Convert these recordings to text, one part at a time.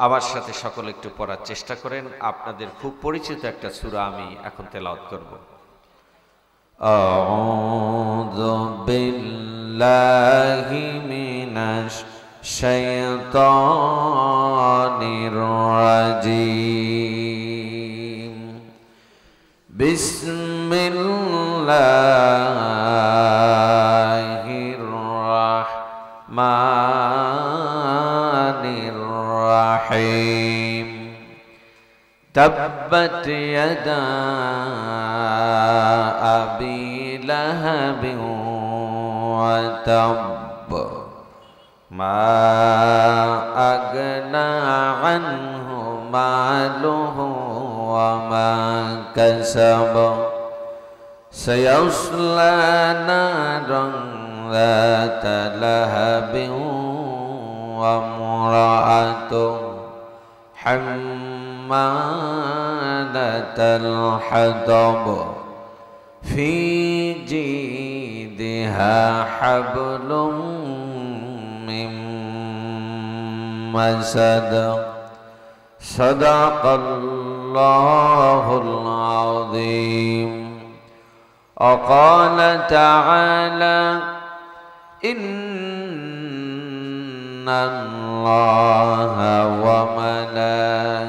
আমার সাথে সকলে একটু পড়ার চেষ্টা করেন। আপনাদের খুব পরিচিত একটা সূরা আমি এখন তেলাওয়াত করব। আউযু বিল্লাহি মিনাশ শাইতানির রাজিম। বিসমিল্লাহির রাহমানির রাহিম। تبت يدا أبي لهب وتب ما أغنى عنه ماله وما كسب سيصلى نارا ذات لهب وامرأته حمالة الحطب في جيدها حبل من مسد صدق الله العظيم. وقال تعالى إن الله وملائكته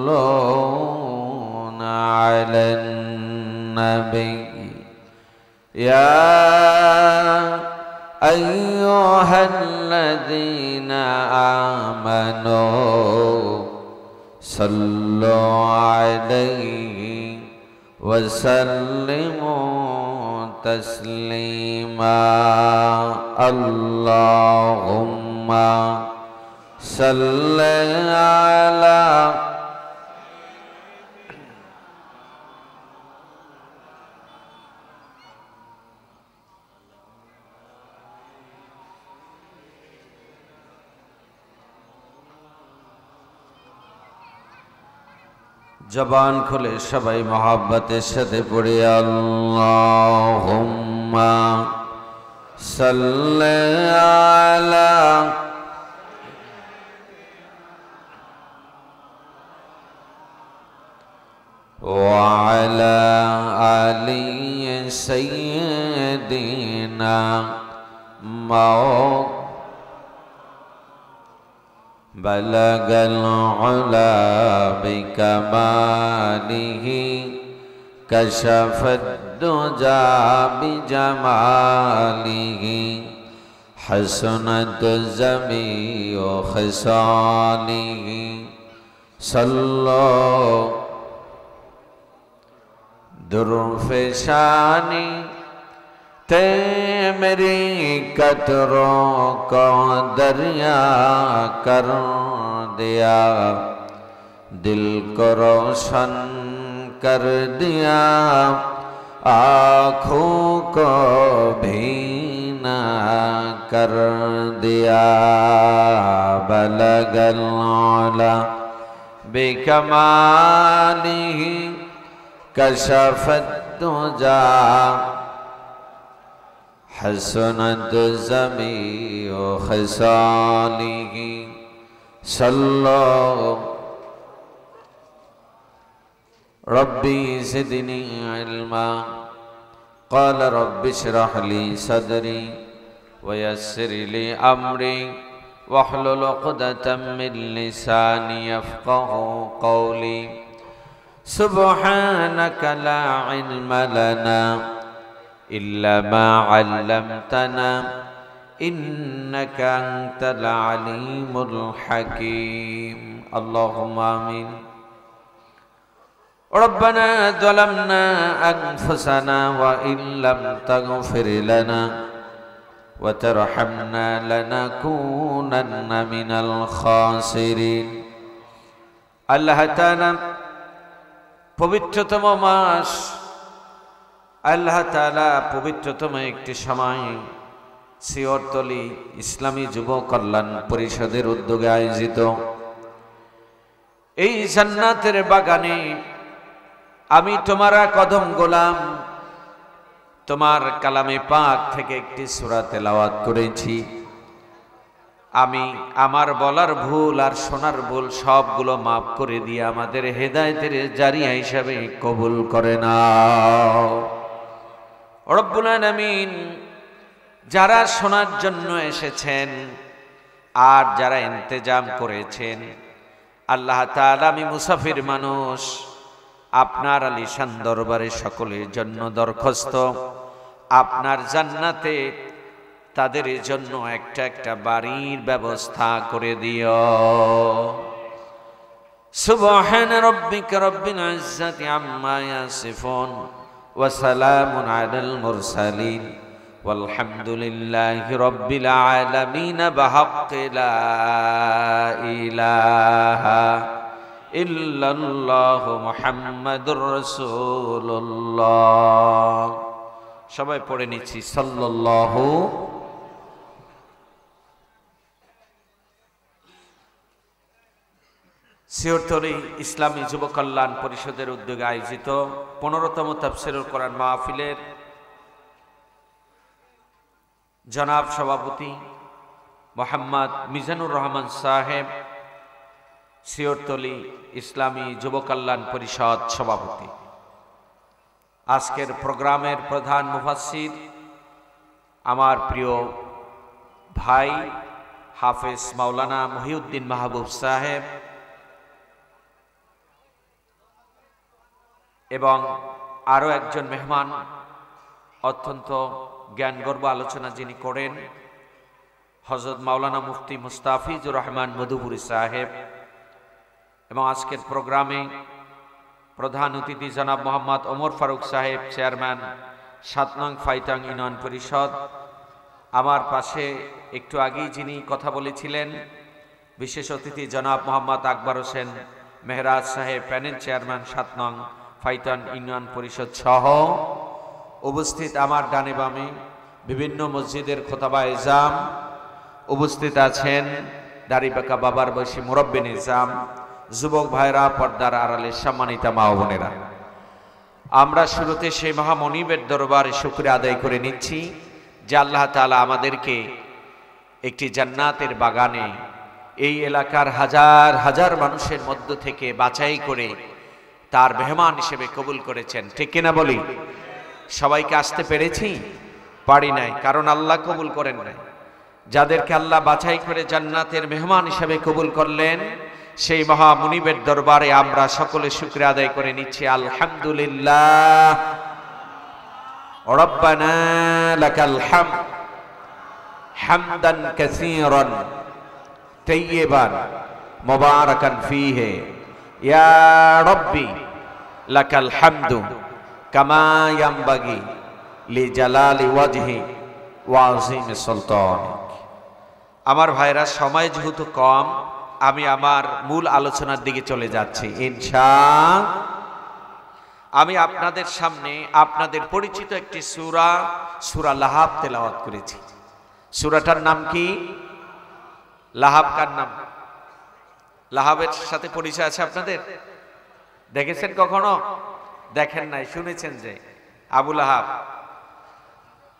يصلون على النبي يا أيها الذين آمنوا صلوا عليه وسلموا تسليما. اللهم صل على জবান খুলে সবাই মহব্বতের সাথে পড়ি আল্লাহুম্মা সাল্লি আলা ওয়া আলা আলি সাইয়্যিদিনা بلغ العلا بكماله كشف الدجى بجماله حسنت جميع خصاله صلوا درفشانی تے میری قطروں کو دریا کر دیا دل کو روشن کر دیا آنکھوں کو بھینا کر دیا بلغ العلا بکمالہ کشف الدجى حسنت جميع خصاله صلوا ربي زدني علما قال رب اشرح لي صدري ويسر لي أمري واحلل عقدة من لساني يفقهوا قولي سبحانك لا علم لنا إلا ما علمتنا إنك أنت العليم الحكيم. اللهم آمين. ربنا ظلمنا أنفسنا وإن لم تغفر لنا وترحمنا لنكونن من الخاسرين. আল্লাহ তাআলা পবিত্রতম মাস, আল্লাহ তাআলা পবিত্রতম একটি সময় শিয়রতলী ইসলামী যুব কল্যাণ পরিষদের উদ্যোগে আয়োজিত এই জান্নাতের বাগানে আমি তোমার কদম গোলাম তোমার কালামে পাক থেকে একটি সূরা তেলাওয়াত করেছি। আমি আমার বলার ভুল আর শোনার ভুল সবগুলো মাফ করে দিয়ে আমাদের হেদায়েতের জারিয়া হিসাবে কবুল করে নাও রব্বুল আলামিন। যারা শোনার জন্য এসেছেন আর যারা ইন্তেজাম করেছেন, আল্লাহ তাআলা, আমি মুসাফির মানুষ, আপনার আলিশান দরবারে সকলের জন্য দরখাস্ত, আপনার জান্নাতে তাদের জন্য একটা একটা বাড়ির ব্যবস্থা করে দিও। সুবহান রাব্বিকা রাব্বিল ইজ্জাতি আম্মা ইয়াসিফুন ওয়া সালামুন আলাল মুরসালিন ওয়ালহামদুলিল্লাহি রাব্বিল আলামিন বিহাক্কি লা ইলাহা ইল্লাল্লাহু মুহাম্মাদুর রাসূলুল্লাহ। সবাই পড়ে নিচ্ছি সাল্লাল্লাহু। সিওরতলী ইসলামী যুব কল্যাণ পরিষদের উদ্যোগে আয়োজিত 15তম তাফসীরুল কোরআন মাহফিলের জনাব সভাপতি মোহাম্মদ মিজানুর রহমান সাহেব, সিওরতলী ইসলামী যুব কল্যাণ পরিষদ সভাপতি। আজকের প্রোগ্রামের প্রধান মুফাসসির আমার প্রিয় ভাই হাফেজ মাওলানা মহিউদ্দিন মাহবুব সাহেব এবং আরও একজন মেহমান অত্যন্ত জ্ঞানগর্ভ আলোচনা যিনি করেন, হযরত মাওলানা মুফতি মুস্তাফিজুর রহমান মধুপুরী সাহেব। এবং আজকের প্রোগ্রামে প্রধান অতিথি জনাব মোহাম্মদ ওমর ফারুক সাহেব, চেয়ারম্যান ৭ নং ফাইটাং ইউনিয়ন পরিষদ। আমার পাশে একটু আগেই যিনি কথা বলেছিলেন, বিশেষ অতিথি জনাব মোহাম্মদ আকবর হোসেন মেহরাজ সাহেব, প্যানেল চেয়ারম্যান ৭ নং ফাইটাং ইউনিয়ন পরিষদ সহ উপস্থিত আমার ডানে বামে বিভিন্ন মসজিদের খোতাবা ইজাম উপস্থিত আছেন, দাড়িপাকা বাবার বয়সী মুরব্বি নিজাম, যুবক ভাইরা, পর্দার আড়ালের সম্মানিতা মা ও বোনেরা, আমরা শুরুতে সেই মহামনিবের দরবারে শুকরিয়া আদায় করে নিচ্ছি যে আল্লাহ তাআলা আমাদেরকে একটি জান্নাতের বাগানে এই এলাকার হাজার হাজার মানুষের মধ্য থেকে বাছাই করে তার মেহমান হিসেবে কবুল করেছেন। ঠিক কিনা বলি? সবাইকে আসতে পেরেছি? পারি নাই, কারণ আল্লাহ কবুল করেন নাই। যাদেরকে আল্লাহ বাছাই করে জান্নাতের মেহমান হিসেবে কবুল করলেন, সেই মহা মুনিবের দরবারে আমরা সকলে শুকরিয়া আদায় করে নিচ্ছি। আলহামদুলিল্লাহ। রব্বানা লাকাল হামদ হামদান কাসীরান তাইয়িবান মুবারাকান ফীহি ইয়া রাব্বি লাকাল হামদু কামা ইয়ানবাগি লিজালালি ওয়াজহি ওয়া আযীমি সুলতানিক। আমার ভাইরা, সময় যেহেতু কম, আমি আমার মূল আলোচনার দিকে চলে যাচ্ছি ইনশাআল্লাহ। আমি আপনাদের সামনে আপনাদের পরিচিত একটি সূরা, সূরা লাহাব তেলাওয়াত করেছি। সূরাটার নাম কি? লাহাব। কার নাম? লাহাবের সাথে পরিচয় আছে আপনাদের? দেখেছেন কখনো? দেখেন নাই, শুনেছেন যে আবু লাহাব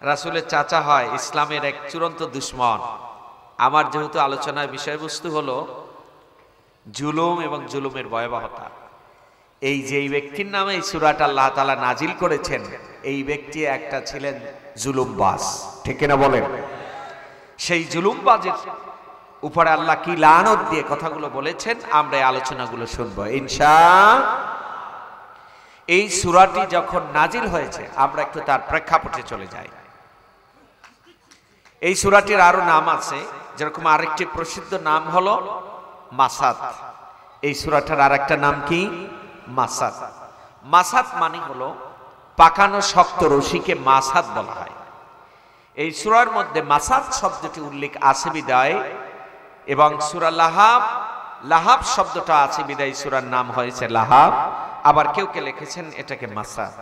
রাসূলের চাচা হয়, ইসলামের এক চূড়ান্ত দুশমন। আমার যেহেতু আলোচনার বিষয়বস্তু হলো জুলুম এবং জুলুমের ভয়াবহতা, এই যে ব্যক্তির নামে এই সূরাটা আল্লাহ তাআলা নাজিল করেছেন, এই ব্যক্তি একটা ছিলেন জুলুমবাজ। ঠিক কিনা বলেন? সেই জুলুমবাজের উপরে আল্লাহ কি লানত দিয়ে কথাগুলো বলেছেন, আমরা এই আলোচনাগুলো শুনবো ইনশাআল্লাহ। এই সূরাটি যখন নাজিল হয়েছে, আমরা একটু তার প্রেক্ষাপটে চলে যাই। এই সূরাটির আরো নাম আছে, যেরকম আরেকটি প্রসিদ্ধ নাম হলো মাসাদ। এই সূরাটার আরেকটা নাম কি? মাসাদ। মাসাদ মানে হলো পাকানো শক্ত রশিকে মাসাদ বলা হয়। এই সূরার মধ্যে মাসাদ শব্দটি উল্লেখ আছে বিদায়, এবং সূরা লাহাব, লাহাব শব্দটা আছে বিদায় সূরার নাম হয়েছে লাহাব। আবার কেউ কে লিখেছেন এটাকে মাসাদ।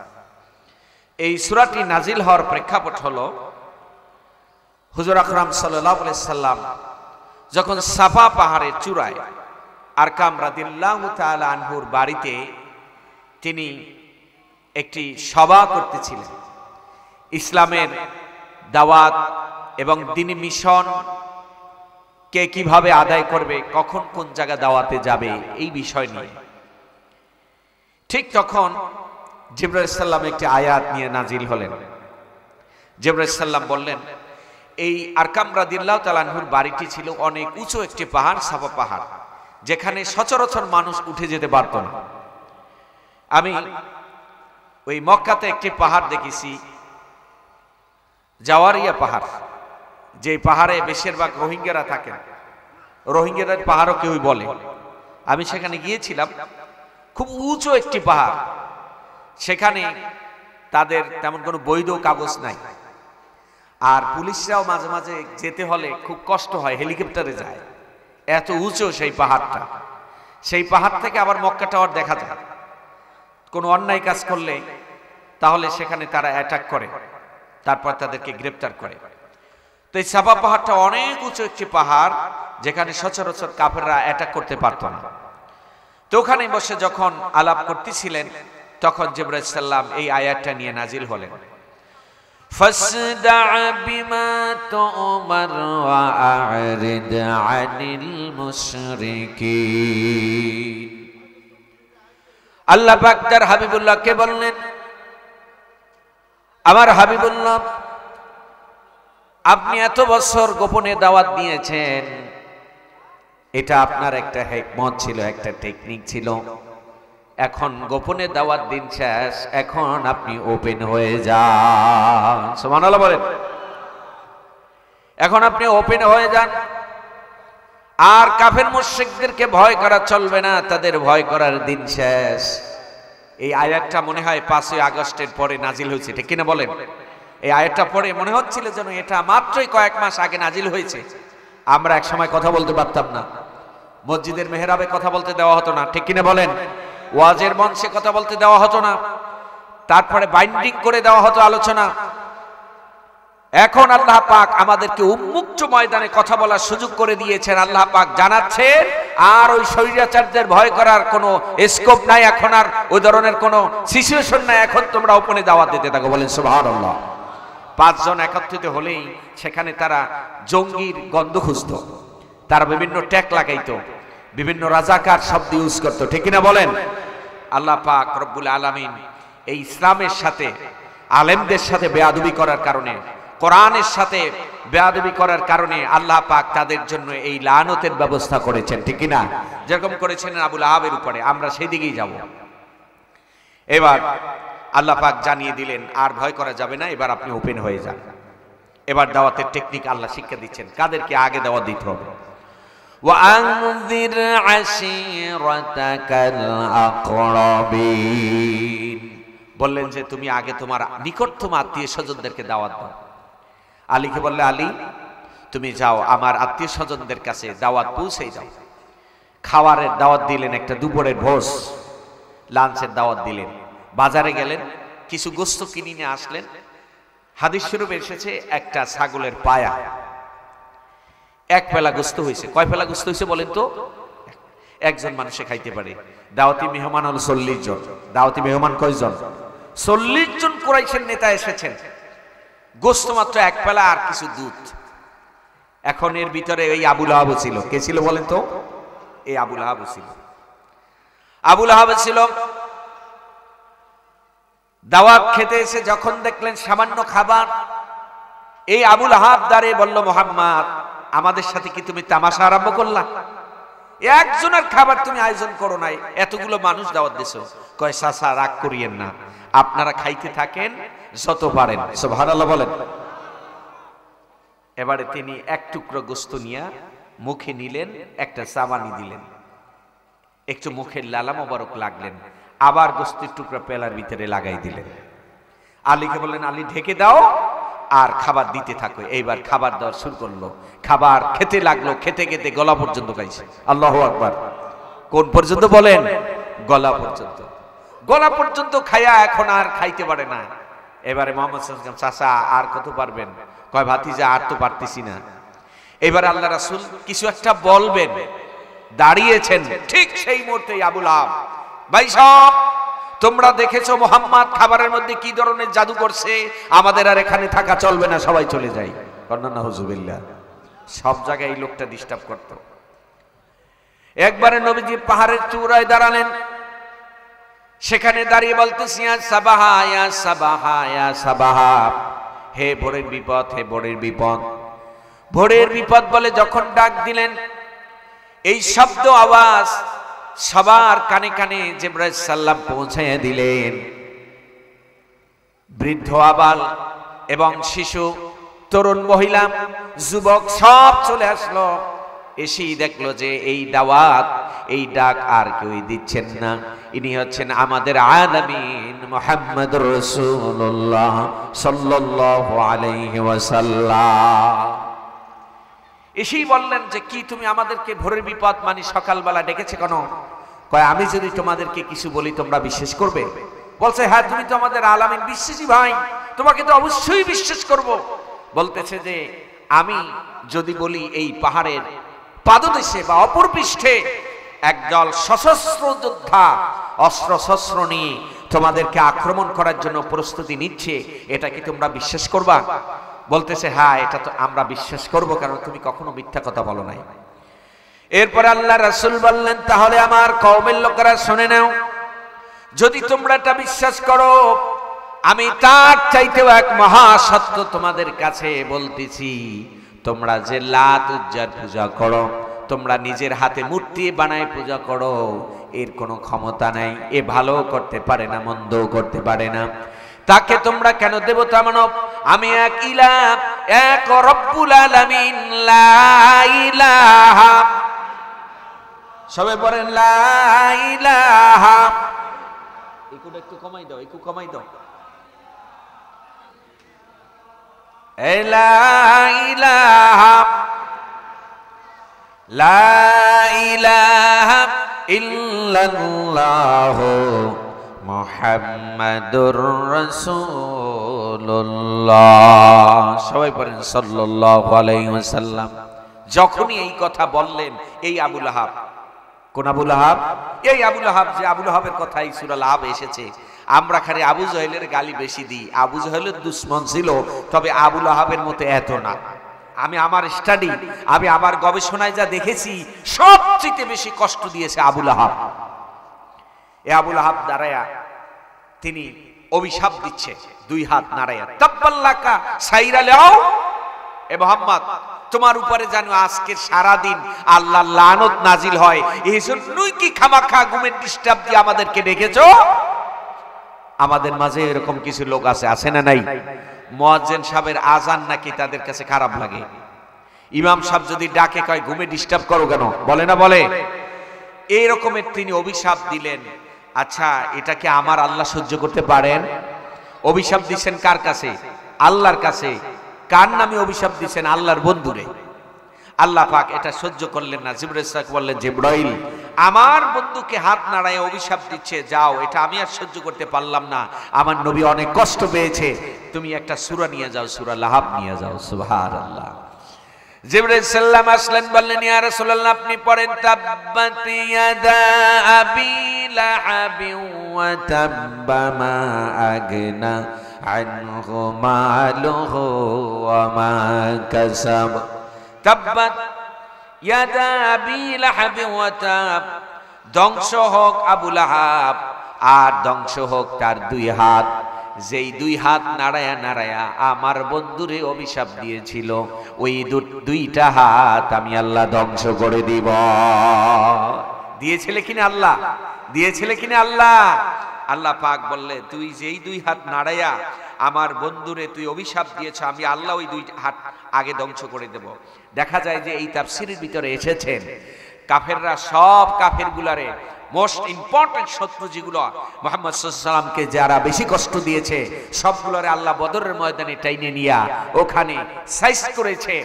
এই সূরাটি নাজিল হওয়ার প্রেক্ষাপট হলো হুজুর আকরাম সাল্লাল্লাহু আলাইহি সাল্লাম যখন সাফা পাহাড়ের চূড়ায় আরকাম রাদিয়াল্লাহু তাআলা আনহুর বাড়িতে তিনি একটি সভা করতেছিলেন, ইসলামের দাওয়াত এবং দ্বীনি মিশন কে কিভাবে আদায় করবে, কখন কোন জায়গা দাওয়াতে যাবে, এই বিষয় নিয়ে। ঠিক তখন জিবরাইল সাল্লাম একটি আয়াত নিয়ে নাজিল হলেন। জিবরাইল সাল্লাম বললেন, এই আরকাম রাদিয়াল্লাহু তাআলা আনহুর বাড়িটি ছিল অনেক উঁচু একটি পাহাড়, সাফা পাহাড়, যেখানে সচরাচর মানুষ উঠে যেতে পারত না। আমি ওই মক্কাতে একটি পাহাড় দেখেছি, জাওয়ারিয়া পাহাড়, যে পাহাড়ে বেশিরভাগ রোহিঙ্গারা থাকেন, রোহিঙ্গাদের পাহাড়ও কেউই বলে। আমি সেখানে গিয়েছিলাম, খুব উঁচু একটি পাহাড়, সেখানে তাদের তেমন কোনো বৈধ কাগজ নাই, আর পুলিশরাও মাঝে মাঝে যেতে হলে খুব কষ্ট হয়, হেলিকপ্টারে যায়, এত উঁচু সেই পাহাড়টা। সেই পাহাড় থেকে আবার মক্কা টাওয়ার দেখা যায়। কোনো অন্যায় কাজ করলে তাহলে সেখানে তারা অ্যাটাক করে, তারপর তাদেরকে গ্রেপ্তার করে। তো এই সাফা পাহাড়টা অনেক উঁচু একটি পাহাড়, যেখানে সচরাচর কাফেররা অ্যাটাক করতে পারত না। তো ওখানে বসে যখন আলাপ করতেছিলেন, তখন জিবরাইল সাল্লাম এই আয়াতটা নিয়ে নাজিল হলেন, ফাসদা বিমা তুমার ওয়া আ'রিদ আনিল মুশরিকিন। আল্লাহ পাক তার হাবিবুল্লাহকে বললেন, আমার হাবিবুল্লাহ, আপনি এত বছর গোপনে দাওয়াত দিয়েছেন, এটা আপনার একটা হিকমত ছিল, একটা টেকনিক ছিল। এখন গোপনে দাওয়াত দিন শেষ, এখন আপনি ওপেন হয়ে যান। সুবহানাল্লাহ বলেন। এখন আপনি ওপেন হয়ে যান, আর কাফের মুশরিকদেরকে ভয় করা চলবে না, তাদের ভয় করার দিন শেষ। এই আয়াতটা মনে হয় 5ই আগস্টের পরে নাজিল হয়েছে, ঠিক কিনা বলেন? এই আয়াতটা পড়ে মনে হচ্ছিল যেন এটা মাত্রই কয়েক মাস আগে নাজিল হয়েছে। আমরা এক সময় কথা বলতে পারতাম না, মসজিদের মেহরাবে কথা বলতে দেওয়া হতো না, ঠিক কিনা বলেন? ওয়াজের মঞ্চে কথা বলতে দেওয়া হতো না, তারপরে বাইন্ডিং করে দেওয়া হতো আলোচনা। এখন আল্লাহ পাক আমাদেরকে উন্মুক্ত ময়দানে কথা বলার সুযোগ করে দিয়েছেন। আল্লাহ পাক জানাচ্ছেন, আর ওই স্বৈরাচারদের ভয় করার কোনো স্কোপ নাই, এখন আর ওই ধরনের কোনো সিচুয়েশন নাই। এখন তোমরা ওপেনে দাওয়াত দিতে থাকো। বলেন সুবহানাল্লাহ। 5 জন একত্রিত হলেই সেখানে তারা জঙ্গির গন্ধ খুঁজত, তারা বিভিন্ন ট্যাগ লাগাইতো, বিভিন্ন রাজাকার শব্দ ইউজ করতো, ঠিক কিনা বলেন? আল্লাহ পাক রব্বুল আলামিন এই ইসলামের সাথে, আলেমদের সাথে বেয়াদবি করার কারণে, কোরআনের সাথে বেয়াদবি করার কারণে আল্লাহ পাক তাদের জন্য এই লানতের ব্যবস্থা করেছেন, ঠিক কিনা? যেরকম করেছেন আবু লাহাবের উপরে। আমরা সেই দিকেই যাব। এবার আল্লাহ পাক জানিয়ে দিলেন, আর ভয় করা যাবে না, এবার আপনি ওপেন হয়ে যান। এবার দাওয়াতের টেকনিক আল্লাহ শিক্ষা দিচ্ছেন, কাদেরকে আগে দাওয়াত দিতে হবে। وأنذر عشيرتك الأقربين, বললেন যে তুমি আগে তোমার নিকটতম আত্মীয় স্বজনদেরকে দাওয়াত দাও। আলীকে বললে, আলী তুমি যাও আমার আত্মীয় স্বজনদের কাছে দাওয়াত পৌঁছে দাও। খাবারের দাওয়াত দিলেন, একটা দুপুরের ভোজ, লাঞ্চের দাওয়াত দিলেন। বাজারে গেলেন, কিছু গোশত কিনে নিয়ে আসলেন। হাদিস শরীফে এসেছে একটা ছাগলের পায়া, 1 পেলা গোশত হয়েছে। কয় পেলা গোশত হয়েছে বলেন তো? একজন মানুষে খাইতে পারে। দাওয়াতি মেহমান হলো 40 জন। দাওয়াতি মেহমান কয়জন? 40 জন কুরাইশের নেতা এসেছেন। গোশত মাত্র 1 পেলা আর কিছু দুধ। এখন এর ভিতরে এই আবু লাহাব ছিল। কে ছিল বলেন তো? এই আবু লাহাব ছিল। আবু লাহাব ছিল। দাওয়াত খেতে এসে যখন দেখলেন সামান্য খাবার, এই আবু লাহাব দাঁড়িয়ে বলল, মুহাম্মদ আমাদের সাথে কি তুমি তামাশা আরম্ভ করলা? একজনের খাবার তুমি আয়োজন করো নাই, এতগুলো মানুষ দাওয়াত দিছো। কয় চাচা রাগ করিয়েন না, আপনারা খাইতে থাকেন যত পারেন। সুবহানাল্লাহ বলেন। এবারে তিনি 1 টুকরো গোশত নিয়ে মুখে নিলেন, একটা চাবানি দিলেন, একটু মুখের লালা মোবারক লাগলেন, আবার গোশতের টুকরা পেলার ভিতরে লাগাই দিলেন। আলীকে বললেন, আলী ঢেকে দাও আর খাবার দিতে থাকো। এইবার খাবার দেওয়া শুরু করলো। খাবার খেতে লাগলো, খেতে খেতে গলা পর্যন্ত খাইছে। আল্লাহু আকবার। কোন পর্যন্ত বলেন? গলা পর্যন্ত। গলা পর্যন্ত খায়া এখন আর খাইতে পারে না। এবারে মুহাম্মদ সাল্লাল্লাহু আলাইহি ওয়াসাল্লাম, চাচা আর কত পারবেন? কয় ভাতিজা আর তো পারতেছি না। এবার আল্লাহ রাসূল কিছু একটা বলবেন, দাঁড়িয়েছেন। ঠিক সেই মুহূর্তে আবু লাহাব, ভাই সব তোমরা দেখেছো মুহাম্মদ খাবারের মধ্যে কি ধরনের জাদু করছে, আমাদের আর এখানে থাকা চলবে না, সবাই চলে যাই। কন্না নাউজুবিল্লাহ। সব জায়গায় এই লোকটা ডিস্টার্ব করত। একবারে নবীজি পাহাড়ের চূড়ায় দাঁড়ালেন, সেখানে দাঁড়িয়ে বলতেছি ইয়া সাবাহা ইয়া সাবাহা ইয়া সাবাহা, হে ভোরের বিপদ, হে ভোরের বিপদ। ভোরের বিপদ বলে যখন ডাক দিলেন, এই শব্দ আওয়াজ সবার কানে কানে জিবরাইল সাল্লাম পৌঁছাইয়া দিলেন। বৃদ্ধ আবাল এবং শিশু, তরুণ মহিলা, যুবক সব চলে আসলো। এসেই দেখলো যে এই দাওয়াত, এই ডাক আর কেউই দিচ্ছেন না, ইনি হচ্ছেন আমাদের আলামিন মুহাম্মদুর রাসূলুল্লাহ সাল্লাল্লাহু আলাইহি ওয়াসাল্লাম। এসেই বললেন যে কি তুমি আমাদেরকে ভোরের বিপদ মানে সকালবেলা ডেকেছে কেন? কয় আমি যদি তোমাদেরকে কিছু বলি তোমরা বিশ্বাস করবে? বলছে হ্যাঁ, তুমি তো আমাদের আলামিন, বিশ্বাসী ভাই, তোমাকে তো অবশ্যই বিশ্বাস করব। বলতেছে যে আমি যদি বলি এই পাহাড়ের পাদদেশে বা অপর পৃষ্ঠে একদল সশস্ত্র যোদ্ধা অস্ত্র শস্ত্র নিয়ে তোমাদেরকে আক্রমণ করার জন্য প্রস্তুতি নিচ্ছে, এটা কি তোমরা বিশ্বাস করবা? বলতেছে হ্যাঁ, এটা তো আমরা বিশ্বাস করব, কারণ তুমি কখনো মিথ্যা কথা বলো নাই। এরপরে আল্লাহ রাসূল বললেন, তাহলে আমার কওমের লোকেরা শুনে নাও, যদি তোমরা এটা বিশ্বাস করো, আমি তার চাইতেও এক মহা সত্য তোমাদের কাছে বলতেছি। তোমরা যে লাত উজ্জার পূজা করো, তোমরা নিজের হাতে মূর্তি বানায় পূজা করো, এর কোনো ক্ষমতা নাই, এ ভালো করতে পারে না, মন্দও করতে পারে না। তাকে তোমরা কেন দেবতা মানো? আমি এক ইলাহ, এক রব্বুল আলামিন, লা ইলাহা, সবাই বলেন লা ইলাহা। একটু কমাই দাও, একটু কমাই দাও। লা ইলাহা, লা ইলাহা ইল্লাল্লাহ মুহাম্মাদুর রাসূলুল্লাহ, সবাই পড়েন সাল্লাল্লাহু আলাইহি ওয়াসাল্লাম। যখনই এই কথা বললেন, এই আবু লাহাব, কোন আবু লাহাব? এই আবু লাহাব, যে আবু লাহাবের কথা এই সূরা লাহাব এসেছে। আমরা খালি আবু জহেলের গালি বেশি দিই। আবু জহেলের দুশমন ছিল, তবে আবু লাহাবের মতো এত না। আমি আমার স্টাডি, আমি আমার গবেষণায় যা দেখেছি, সবচেয়ে বেশি কষ্ট দিয়েছে আবু লাহাব। এ আবু লাহাব দাঁড়ায়া তিনি অভিশাপ দিচ্ছে, দুই হাত নাড়ায়া, তাব্বাল্লাকা সাইরা লাও, এ মুহাম্মদ তোমার উপরে জানো আজকের সারা দিন আল্লাহর লানত নাজিল হয়, এই জন্যই কি খামাখা ঘুমের ডিস্টার্ব দিয়ে আমাদেরকে ডেকেছো? আমাদের মাঝে এরকম কিছু লোক আছে না নাই? মুয়াজ্জিন সাহেবের আজান নাকি তাদের কাছে খারাপ লাগে। ইমাম সাহেব যদি ডাকে কয় ঘুমে ডিস্টার্ব করো কেন, বলে না? বলে। এই রকমের তিনি অভিশাপ দিলেন। আচ্ছা, এটাকে আমার আল্লাহ সহ্য করতে পারেন? অভিশাপ দিচ্ছেন কার কাছে? আল্লাহর কাছে। কার নামে অভিশাপ দিচ্ছেন? আল্লাহর বন্ধুরে। আল্লাহ পাক এটা সহ্য করলেন না। জিবরাইল বললেন, জিবরাইল আমার বন্ধুকে হাত নাড়ায় অভিশাপ দিচ্ছে, যাও, এটা আমি আর সহ্য করতে পারলাম না, আমার নবী অনেক কষ্ট পেয়েছে, তুমি একটা সূরা নিয়ে যাও, সূরা লাহাব নিয়ে যাও। সুবহানাল্লাহ। জিবরাইল সাল্লাম আসলেন, বললেন, ইয়া রাসূলুল্লাহ আপনি পড়েন, তাব্বাত ইয়াদা আবি লাহাবি ওয়া তাব্বা মা আগনা আনহু মালুহু ওয়া মা কাসাব। তাব্বাত ইয়াদা আবি লাহাবি ওয়া তাব, ধ্বংস হোক আবু লাহাব, আর ধ্বংস হোক তার দুই হাত, যেই দুই হাত নাড়ায়া নাড়ায়া আমার বন্ধুরে অভিশাপ দিয়েছিল, ওই দুইটা হাত আমি আল্লাহ ধ্বংস করে দিব। দিয়েছিলে কিনা আল্লাহ? দিয়েছিলে কিনা আল্লাহ? আল্লাহ পাক বললে, তুই যেই দুই হাত নাড়ায়া আমার বন্ধুরে তুই অভিশাপ দিয়েছ, আমি আল্লাহ ওই দুই হাত আগে ধ্বংস করে দেব। দেখা যায় যে এই তাফসীরের ভিতরে এসেছেন, কাফেররা সব কাফেরগুলারে মোস্ট ইম্পর্টেন্ট শত্রু যেগুলো মুহাম্মদ সাল্লাল্লাহু আলাইহি ওয়াসাল্লামকে যারা বেশি কষ্ট দিয়েছে, সবগুলোরে আল্লাহ বদরের ময়দানে টাইনে নিয়া ওখানে সাইজ করেছে।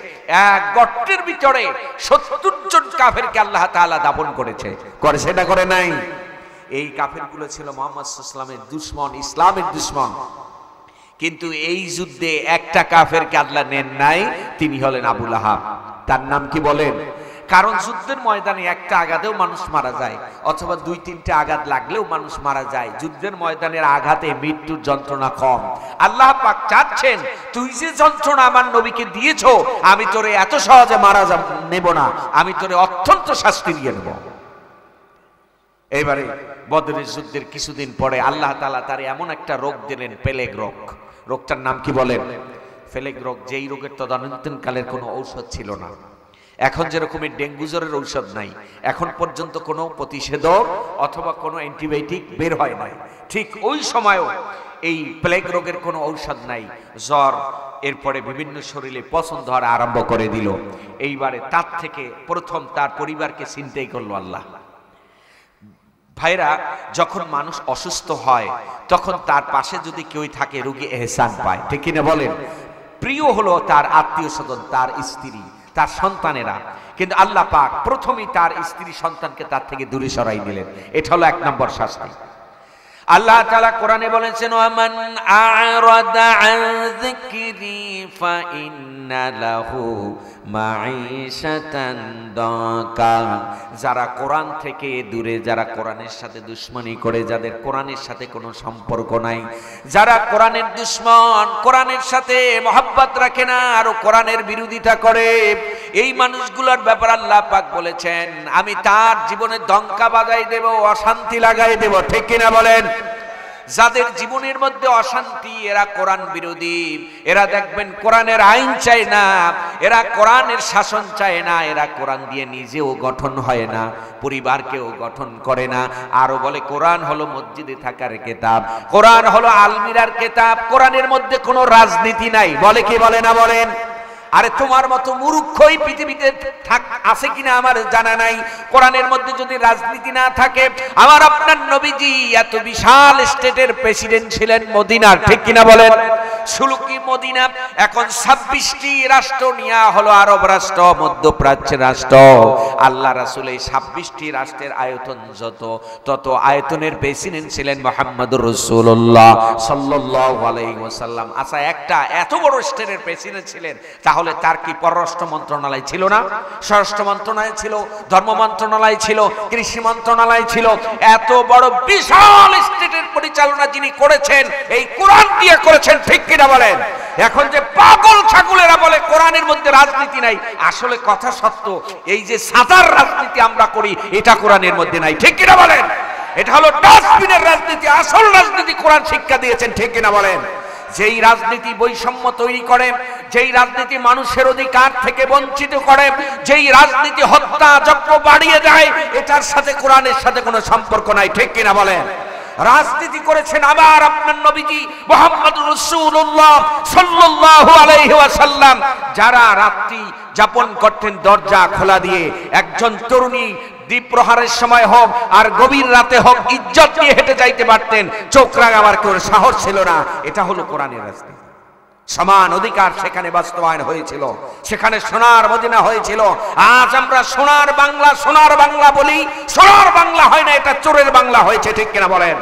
এক গর্তের ভিতরে ৭০ জন কাফেরকে আল্লাহ তাআলা দাফন করেছে। করেছে না করে নাই? এই কাফেরগুলো ছিল মুহাম্মদ সাল্লাল্লাহু আলাইহি ওয়াসাল্লামের দুশমন, ইসলামের দুশমন। কিন্তু এই যুদ্ধে একটা কাফেরকে আল্লাহ নেন নাই, তিনি হলেন আবু লাহাব। তার নাম কি বলেন? কারণ যুদ্ধের ময়দানে একটা আঘাতেও মানুষ মারা যায়, অথবা 2-3টে আঘাত লাগলেও মানুষ মারা যায়। যুদ্ধের ময়দানের আঘাতে মৃত্যুর যন্ত্রণা কম। আল্লাহ পাক চাচ্ছেন, তুই যে যন্ত্রণা আমার নবীকে দিয়েছো, আমি তোরে এত সহজে মারা নেব না, আমি তোরে অত্যন্ত শাস্তি দিয়ে নেব। এইবারে বদরের যুদ্ধের কিছুদিন পরে আল্লাহ তাআলা তার এমন একটা রোগ দিলেন, প্লেগ রোগ। রোগটার নাম কি বলেন? প্লেগ রোগ। যেই রোগের তদানীন্তনকালের কোনো ঔষধ ছিল না। এখন যেরকম ডেঙ্গু জ্বরের ঔষধ নাই, এখন পর্যন্ত কোনো প্রতিষেধক অথবা কোনো অ্যান্টিবায়োটিক বের হয় নাই, ঠিক ওই সময়ও এই প্লেগ রোগের কোনো ঔষধ নাই। জ্বর এরপরে বিভিন্ন শরীরে পছন্দ ধরা আরম্ভ করে দিল। এইবারে তার থেকে প্রথম তার পরিবারকে চিন্তাই করলো আল্লাহ। ভাইরা, যখন মানুষ অসুস্থ হয় তখন তার পাশে যদি কেউ থাকে, রোগী এহসান পায়, ঠিক কিনা বলেন? প্রিয় হলো তার আত্মীয় স্বজন, তার স্ত্রী, তার সন্তানেরা। কিন্তু আল্লাহ পাক প্রথমেই তার স্ত্রী সন্তানকে তার থেকে দূরে সরাই নিলেন। এটা হলো 1 নম্বর শাস্তি। আল্লাহ তাআলা কোরআনে বলেছেন, ওয়ামান আ'রাদা আন যিকরি ফাইন্না লাহু মাঈশাতান দাকা। যারা কোরআন থেকে দূরে, যারা কোরআনের সাথে দুশমনি করে, যাদের কোরআনের সাথে কোনো সম্পর্ক নাই, যারা কোরআনের দুশমন, কোরআনের সাথে মহব্বত রাখে না, আর কোরআনের বিরোধিতা করে, এই মানুষগুলোর ব্যাপার আল্লাহ পাক বলেছেন, আমি তার জীবনে দঙ্কা বাজাই দেব, অশান্তি লাগাই দেব, ঠিক কিনা বলেন? যাদের জীবনের মধ্যে অশান্তি, এরা কোরআন বিরোধী, এরা দেখবেন কোরআনের আইন চায় না, এরা কোরআনের শাসন চায় না, এরা কোরআন দিয়ে নিজেও গঠন হয় না, পরিবারকেও গঠন করে না। আরো বলে কোরআন হলো মসজিদে থাকার কিতাব, কোরআন হলো আলমিরার কিতাব, কোরআনের মধ্যে কোনো রাজনীতি নাই। বলে কি বলে না বলেন? আরে তোমার মতো মূর্খই পৃথিবীতে আছে কিনা আমার জানা নাই। কোরআনের মধ্যে যদি রাজনীতি না থাকে, আমার আপনার নবীজি এত বিশাল স্টেটের প্রেসিডেন্ট ছিলেন মদিনার, ঠিক কিনা বলেন? সুলুকি মদিনা, এখন 26টি রাষ্ট্র নেওয়া হলো, আরব রাষ্ট্র, মধ্যপ্রাচ্যের রাষ্ট্র। আল্লাহ রাসূল এই 26টি রাষ্ট্রের আয়তন তত আয়তনের প্রেসিডেন্ট ছিলেন মুহাম্মদুর রাসূলুল্লাহ সাল্লাল্লাহু আলাইহি ওয়াসাল্লাম। আচ্ছা, একটা এত বড় স্টেটের প্রেসিডেন্ট ছিলেন, তাহলে তার কি পররাষ্ট্র মন্ত্রণালয় ছিল না? স্বরাষ্ট্র মন্ত্রণালয় ছিল, ধর্ম মন্ত্রণালয় ছিল, কৃষি মন্ত্রণালয় ছিল। এত বড় বিশাল স্টেটের পরিচালনা যিনি করেছেন, এই কোরআন দিয়ে করেছেন, ঠিক কিনা বলেন? এখন যে পাগল ছাগলেরা বলে কোরআনের মধ্যে রাজনীতি নাই, আসলে কথা সত্য। এই যে সাদার রাজনীতি আমরা করি, এটা কোরআনের মধ্যে নাই, ঠিক কিনা বলেন? এটা হলো ডাস্টবিনের রাজনীতি। আসল রাজনীতি কোরআন শিক্ষা দিয়েছেন, ঠিক কিনা বলেন? যেই রাজনীতি বৈষম্য তৈরি করে, যেই রাজনীতি মানুষের অধিকার থেকে বঞ্চিত করে, যেই রাজনীতি হত্যা যজ্ঞ বাড়িয়ে দেয়, এটার সাথে কোরআনের সাথে কোনো সম্পর্ক নাই, ঠিক কিনা বলেন? রাজনীতি করেছেন আবার আপনার নবীজি মুহাম্মদুর রাসূলুল্লাহ সাল্লাল্লাহু আলাইহি ওয়াসাল্লাম, যারা রাত্রি যাপন করতেন দরজা খোলা দিয়ে। একজন তরুণী দ্বীপ্রহারের সময় হোক আর গভীর রাতে হোক, ইজ্জত নিয়ে হেঁটে যাইতে পারতেন, চোখ রাঙাবার কোনো সাহস ছিল না। এটা হলো কোরআনের রাজনীতি। সমান অধিকার সেখানে বাস্তবায়ন হয়েছিল, সেখানে সোনার মদিনা হয়েছিল। আজ আমরা সোনার বাংলা বলি, সোনার বাংলা হয় না, এটা চোরের বাংলা হয়েছে, ঠিক কিনা বলেন?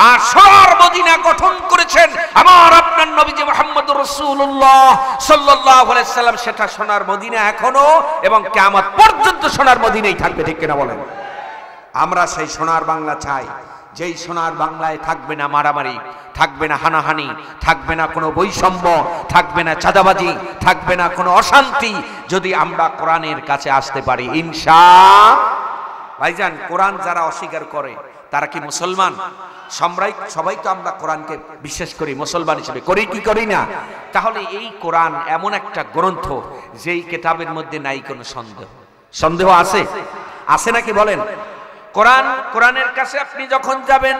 আর সোনার মদিনা গঠন করেছেন আমার আপনার নবীজি মুহাম্মদুর রাসূলুল্লাহ সাল্লাল্লাহু আলাইহি সাল্লাম। সেটা সোনার মদিনা এখনো এবং কিয়ামত পর্যন্ত সোনার মদিনাই থাকবে, ঠিক কিনা বলেন? আমরা সেই সোনার বাংলা চাই, যেই সোনার বাংলায় থাকবে না মারামারি, থাকবে না হানাহানি, থাকবে না কোনো বৈষম্য, থাকবে না চাঁদাবাজি, থাকবে না কোনো অশান্তি, যদি আমরা কোরআনের কাছে আসতে পারি ইনশাআল্লাহ। ভাইজান, কোরআন যারা অস্বীকার করে তারা কি মুসলমান? সবাই তো আমরা কোরআনকে বিশ্বাস করি, মুসলমান হিসেবে করি কি করি না? তাহলে এই কোরআন এমন একটা গ্রন্থ, যেই কিতাবের মধ্যে নাই কোনো সন্দেহ আছে? আছে নাকি বলেন? কোরআনের কাছে আপনি যখন যাবেন,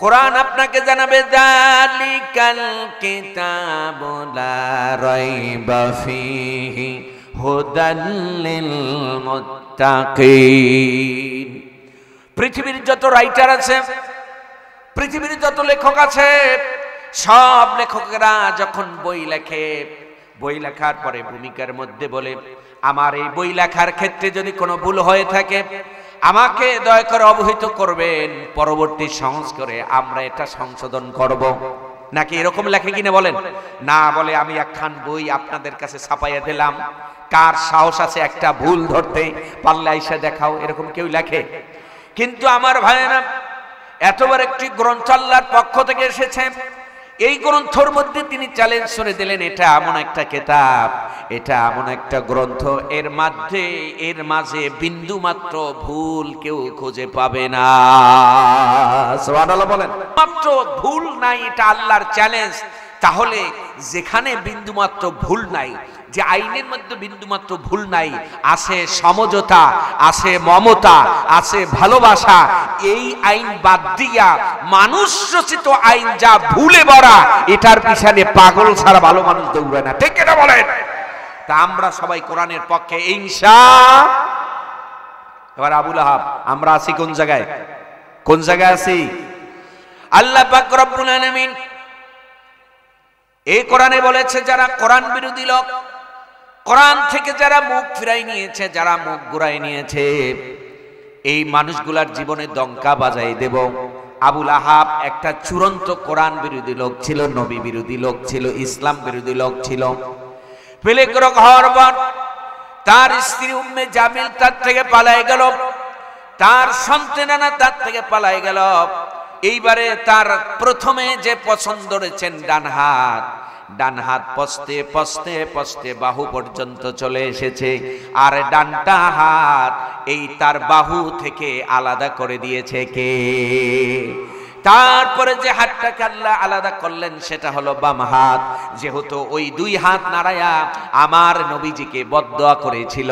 কোরআন আপনাকে জানাবে যালিকাল কিতাবু লা রাইবা ফীহি হুদাল লিল মুত্তাকিন। পৃথিবীর যত রাইটার আছে, পৃথিবীর যত লেখক আছে, সব লেখকেরা যখন বই লেখে, বই লেখার পরে ভূমিকার মধ্যে বলে, আমার এই বই লেখার ক্ষেত্রে যদি কোনো ভুল হয়ে থাকে আমাকে দয়া করে অবহিত করবেন, পরবর্তী সংস্করণে আমরা এটা সংশোধন করব। নাকি এরকম লেখে কিনা বলেন? না, বলে আমি একখান বই আপনাদের কাছে ছাপাইয়া দিলাম, কার সাহস আছে একটা ভুল ধরতে, পারলে আইসা দেখাও, এরকম কেউ লেখে? কিন্তু আমার ভাইয়েরা, এতবার একটি গ্রন্থ আল্লাহর পক্ষ থেকে এসেছে, এই গ্রন্থর মধ্যে তিনি চ্যালেঞ্জ করে দিলেন, এটা এমন একটা কিতাব, এটা এমন একটা গ্রন্থ, এর মাঝে বিন্দু মাত্র ভুল কেউ খুঁজে পাবে না। সুবহানাল্লাহ বলেন। মাত্র ভুল নাই, এটা আল্লাহর চ্যালেঞ্জ। তাহলে যেখানে বিন্দু মাত্র ভুল নাই, যে আইনের মধ্যে বিন্দু মাত্র ভুল নাই, আছে সমঝোতা, আছে মমতা, আছে ভালোবাসা, এই আইন বাদ দিয়া মানুষ রচিত আইন যা ভুলে ভরা, এটার পিছনে পাগল ছাড়া ভালো মানুষ দৌড়ায় না। ঠিক এটা বলেন? তা আমরা সবাই কোরআনের পক্ষে ইনশাআল্লাহ। এবার আবু লাহাব, আমরা আছি কোন জায়গায়? কোন জায়গায় আছি? আল্লাহ পাক রব্বুল আলামিন এই কোরআনে বলেছে, যারা কোরআন বিরোধী লোক, কোরআন থেকে যারা মুখ ফিরাই নিয়েছে, যারা মুখ ঘুরাই নিয়েছে, এই মানুষগুলার জীবনে দঙ্কা বাজাই দেব। আবু লাহাব একটা চূড়ান্ত কোরআন বিরোধী লোক ছিল, নবী বিরোধী লোক ছিল, ইসলাম বিরোধী লোক ছিল। পেলেগ্র হওয়ার পর তার স্ত্রী উম্মে জামিল তার থেকে পালাই গেল, তার সন্তানেরা তার থেকে পালাই গেল। এইবারে তার প্রথমে যে পছন্দ রয়েছেন ডান হাত পস্তে পস্তে পস্তে বাহু পর্যন্ত চলে এসেছে, আর ডানটা হাত এই তার বাহু থেকে আলাদা করে দিয়েছে কে? তারপরে যে হাতটাকে আল্লাহ আলাদা করলেন সেটা হলো বাম হাত। যেহেতু ওই দুই হাত নাড়ায়া আমার নবীজিকে বদদোয়া করেছিল,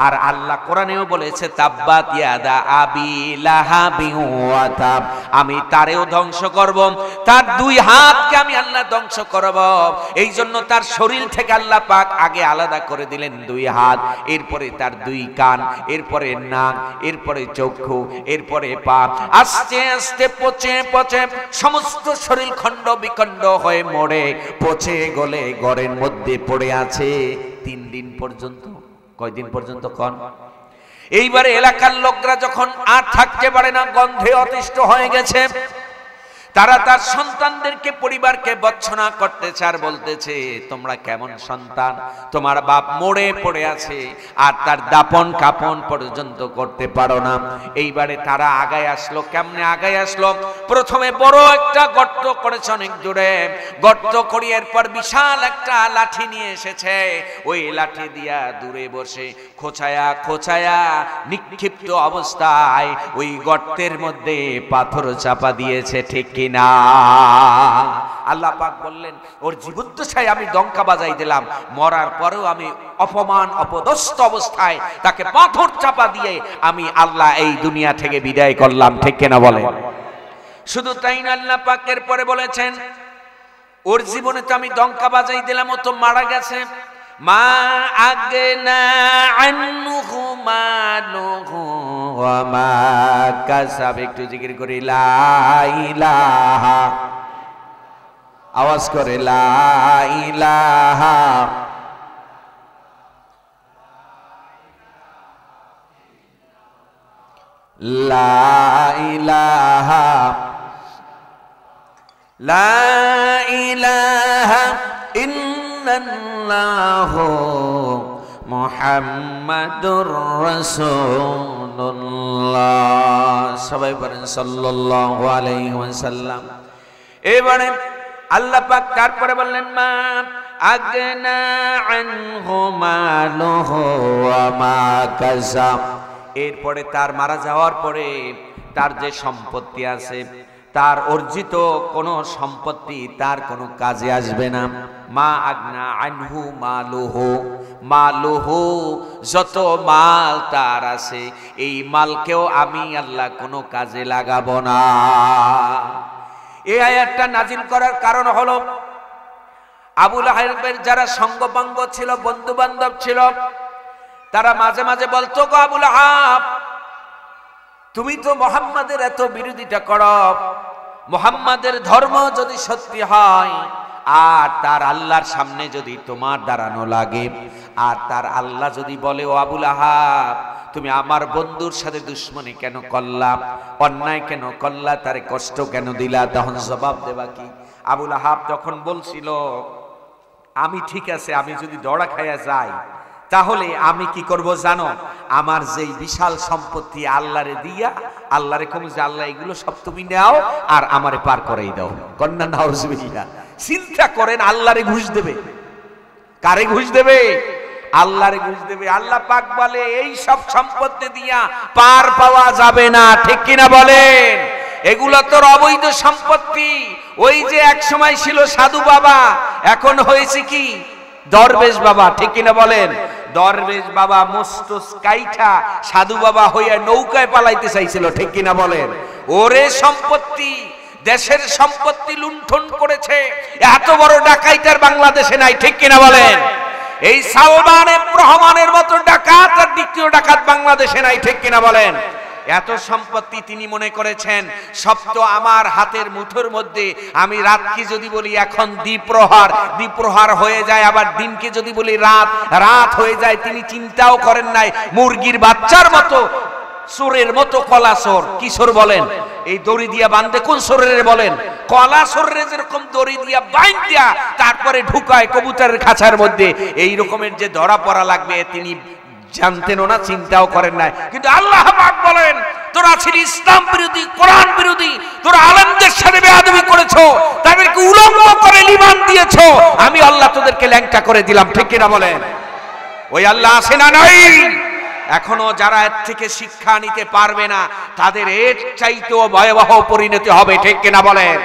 আর আল্লাহ কোরআনেও বলেছে, তাব্বাত ইয়াদা আবি লাহাবি ওয়া তাব, আমি তারেও ধ্বংস করব, তার দুই হাতকে আমি আল্লাহ ধ্বংস করব। এই জন্য তার শরীর থেকে আল্লাহ পাক আগে আলাদা করে দিলেন দুই হাত, এরপরে তার দুই কান, এরপরে নাক, এরপরে চক্ষু, এরপরে পা। আস্তে আস্তে পচে পচে সমস্ত শরীর খণ্ড বিখণ্ড হয়ে মরে পচে গলে ঘরের মধ্যে পড়ে আছে 3 দিন পর্যন্ত। কয়দিন পর্যন্ত? কোন? এইবারে এলাকার লোকরা যখন আর থাকতে পারে না, গন্ধে অতিষ্ঠ হয়ে গেছে, তারা তার সন্তানদেরকে, পরিবারকে বর্জনা করতেছে আর বলতেছে, তোমরা কেমন সন্তান, তোমার বাপ মরে পড়ে আছে আর তার দাপন কাপন পর্যন্ত করতে পারো না। এইবারে তারা আগায় আসলো। কেমনে আগায় আসলো? প্রথমে বড় একটা গর্ত করেছে, অনেক জোরে গর্ত করি, এরপর বিশাল একটা লাঠি নিয়ে এসেছে, ওই লাঠি দিয়া দূরে বসে খোঁচায়া খোঁচায়া নিক্ষিপ্ত অবস্থায় ওই গর্তের মধ্যে পাথর চাপা দিয়েছে। ঠিক না? আল্লাহ পাক বললেন, ওর জীবদ্দশায় আমি ডঙ্কা বাজাই দিলাম, মরার পরেও আমি অপমান অপদস্থ অবস্থায় তাকে পাথর চাপা দিয়ে আমি আল্লাহ এই দুনিয়া থেকে বিদায় করলাম। ঠিক কিনা বলে? শুধু তাই না, আল্লাহ পাকের পরে বলেছেন, ওর জীবনে তো আমি ডঙ্কা বাজাই দিলাম, ও তো মারা গেছে। মা আগনা আনহু মালুহু ওয়া মা কাসাব। একটু জিকির করি, লা ইলাহা, আওয়াজ করে, লা ইলাহা লা ইলাহা লা ইলাহা ইল্লাল্লাহু মুহাম্মাদুর রাসূলুল্লাহ। সবাই বলেন সাল্লাল্লাহু আলাইহি ওয়াসাল্লাম। এবারে আল্লাহ পাক তারপরে বললেন, মা আগনা আনহু মালুহু ওয়া মা কাসাব। এরপরে তার মারা যাওয়ার পরে তার যে সম্পত্তি আছে, তার অর্জিত কোনো সম্পত্তি তার কোনো কাজে আসবে না। মা আগনা আনহু মালুহু, মালুহু যত মাল তার আছে, এই মালকেও আমি আল্লাহ কোনো কাজে লাগাবো না। এই আয়াতটা নাজিল করার কারণ হলো, আবু লাহাবের যারা সঙ্গপাঙ্গ ছিল, বন্ধু বান্ধব ছিল, তারা মাঝে মাঝে বলতো, গো আবু লাহাব, তুমি তো মুহাম্মাদের এত বিরোধিতা করো, মুহাম্মাদের ধর্ম যদি সত্যি হয় আর তার আল্লাহর সামনে যদি তোমার দাঁড়ানো লাগে, আর তার আল্লাহ যদি বলে, ও আবু লাহাব তুমি আমার বন্ধুর সাথে দুশ্মনী কেন করলা, অন্যায় কেন করলা, তারে কষ্ট কেন দিলা? তখন জবাব দেবা কি? আবু লাহাব যখন বলছিল আমি ঠিক আছে, আমি যদি দড়া খাইয়া যাই তাহলে আমি কি করব জানো? আমার যেই বিশাল সম্পত্তি আল্লাহরে দিয়া আল্লাহরে কম যে আল্লাহ এগুলো সব তুমি নাও আর আমারে পার করাই দাও। কন্যা নাউজুবিল্লাহ। চিন্তা করেন, আল্লাহরে ঘুষ দেবে। কারে ঘুষ দেবে? আল্লাহরে ঘুষ দেবে। আল্লাহ পাক বলে এই সব সম্পত্তি দিয়া পার পাওয়া যাবে না, ঠিক কিনা বলেন? এগুলো তোর অবৈধ সম্পত্তি। ওই যে এক সময় ছিল সাধু বাবা, এখন হয়েছে কি দরবেশ বাবা, ঠিক কিনা বলেন? দরবেশ বাবা মস্তুস কাইঠা সাধু বাবা হইয়া নৌকায় পালাইতে চাইছিল, ঠিক কিনা বলেন? ওরে সম্পত্তি, দেশের সম্পত্তি লুণ্ঠন করেছে, এত বড় ডাকাইতার বাংলাদেশে নাই, ঠিক কিনা বলেন? এই সালমান রহমানের মতো ডাকাত আর দ্বিতীয় ডাকাত বাংলাদেশে নাই, ঠিক কিনা বলেন? এত সম্পত্তি তিনি মনে করেছেন সব তো আমার হাতের মুঠোর মধ্যে। আমি রাতকে যদি বলি এখন দ্বিপ্রহার, দ্বিপ্রহার হয়ে যায়, আবার দিনকে যদি বলি রাত, রাত হয়ে যায়। তিনি চিন্তাও করেন নাই মুরগির বাচ্চার মতো, চোরের মতো কলা চোর। কি চোর বলেন? এই দড়ি দিয়া বাঁধে কোন চোরের বলেন? কলা চোরের যেরকম দড়ি দিয়া বাইন্ধ দিয়া তারপরে ঢুকায় কবুতরের খাঁচার মধ্যে, এই রকমের যে ধরা পড়া লাগবে তিনি জানতেন না, চিন্তাও করেন নাই। কিন্তু আল্লাহ পাক বলেন তোরা ছিলি ইসলাম বিরোধী, কোরআন বিরোধী, তোরা আলেমদের সাথে বেয়াদবি করেছো, তাদেরকে উলঙ্গ করে লিমান দিয়েছো, আমি আল্লাহ তোদেরকে ল্যাংটা করে দিলাম, ঠিক কিনা বলেন? ওই আল্লাহ আছে না নাই? এখনো যারা এর থেকে শিক্ষা নিতে পারবে না তাদের এর চাইতেও ভয়াবহ পরিণতি হবে, ঠিক কিনা বলেন?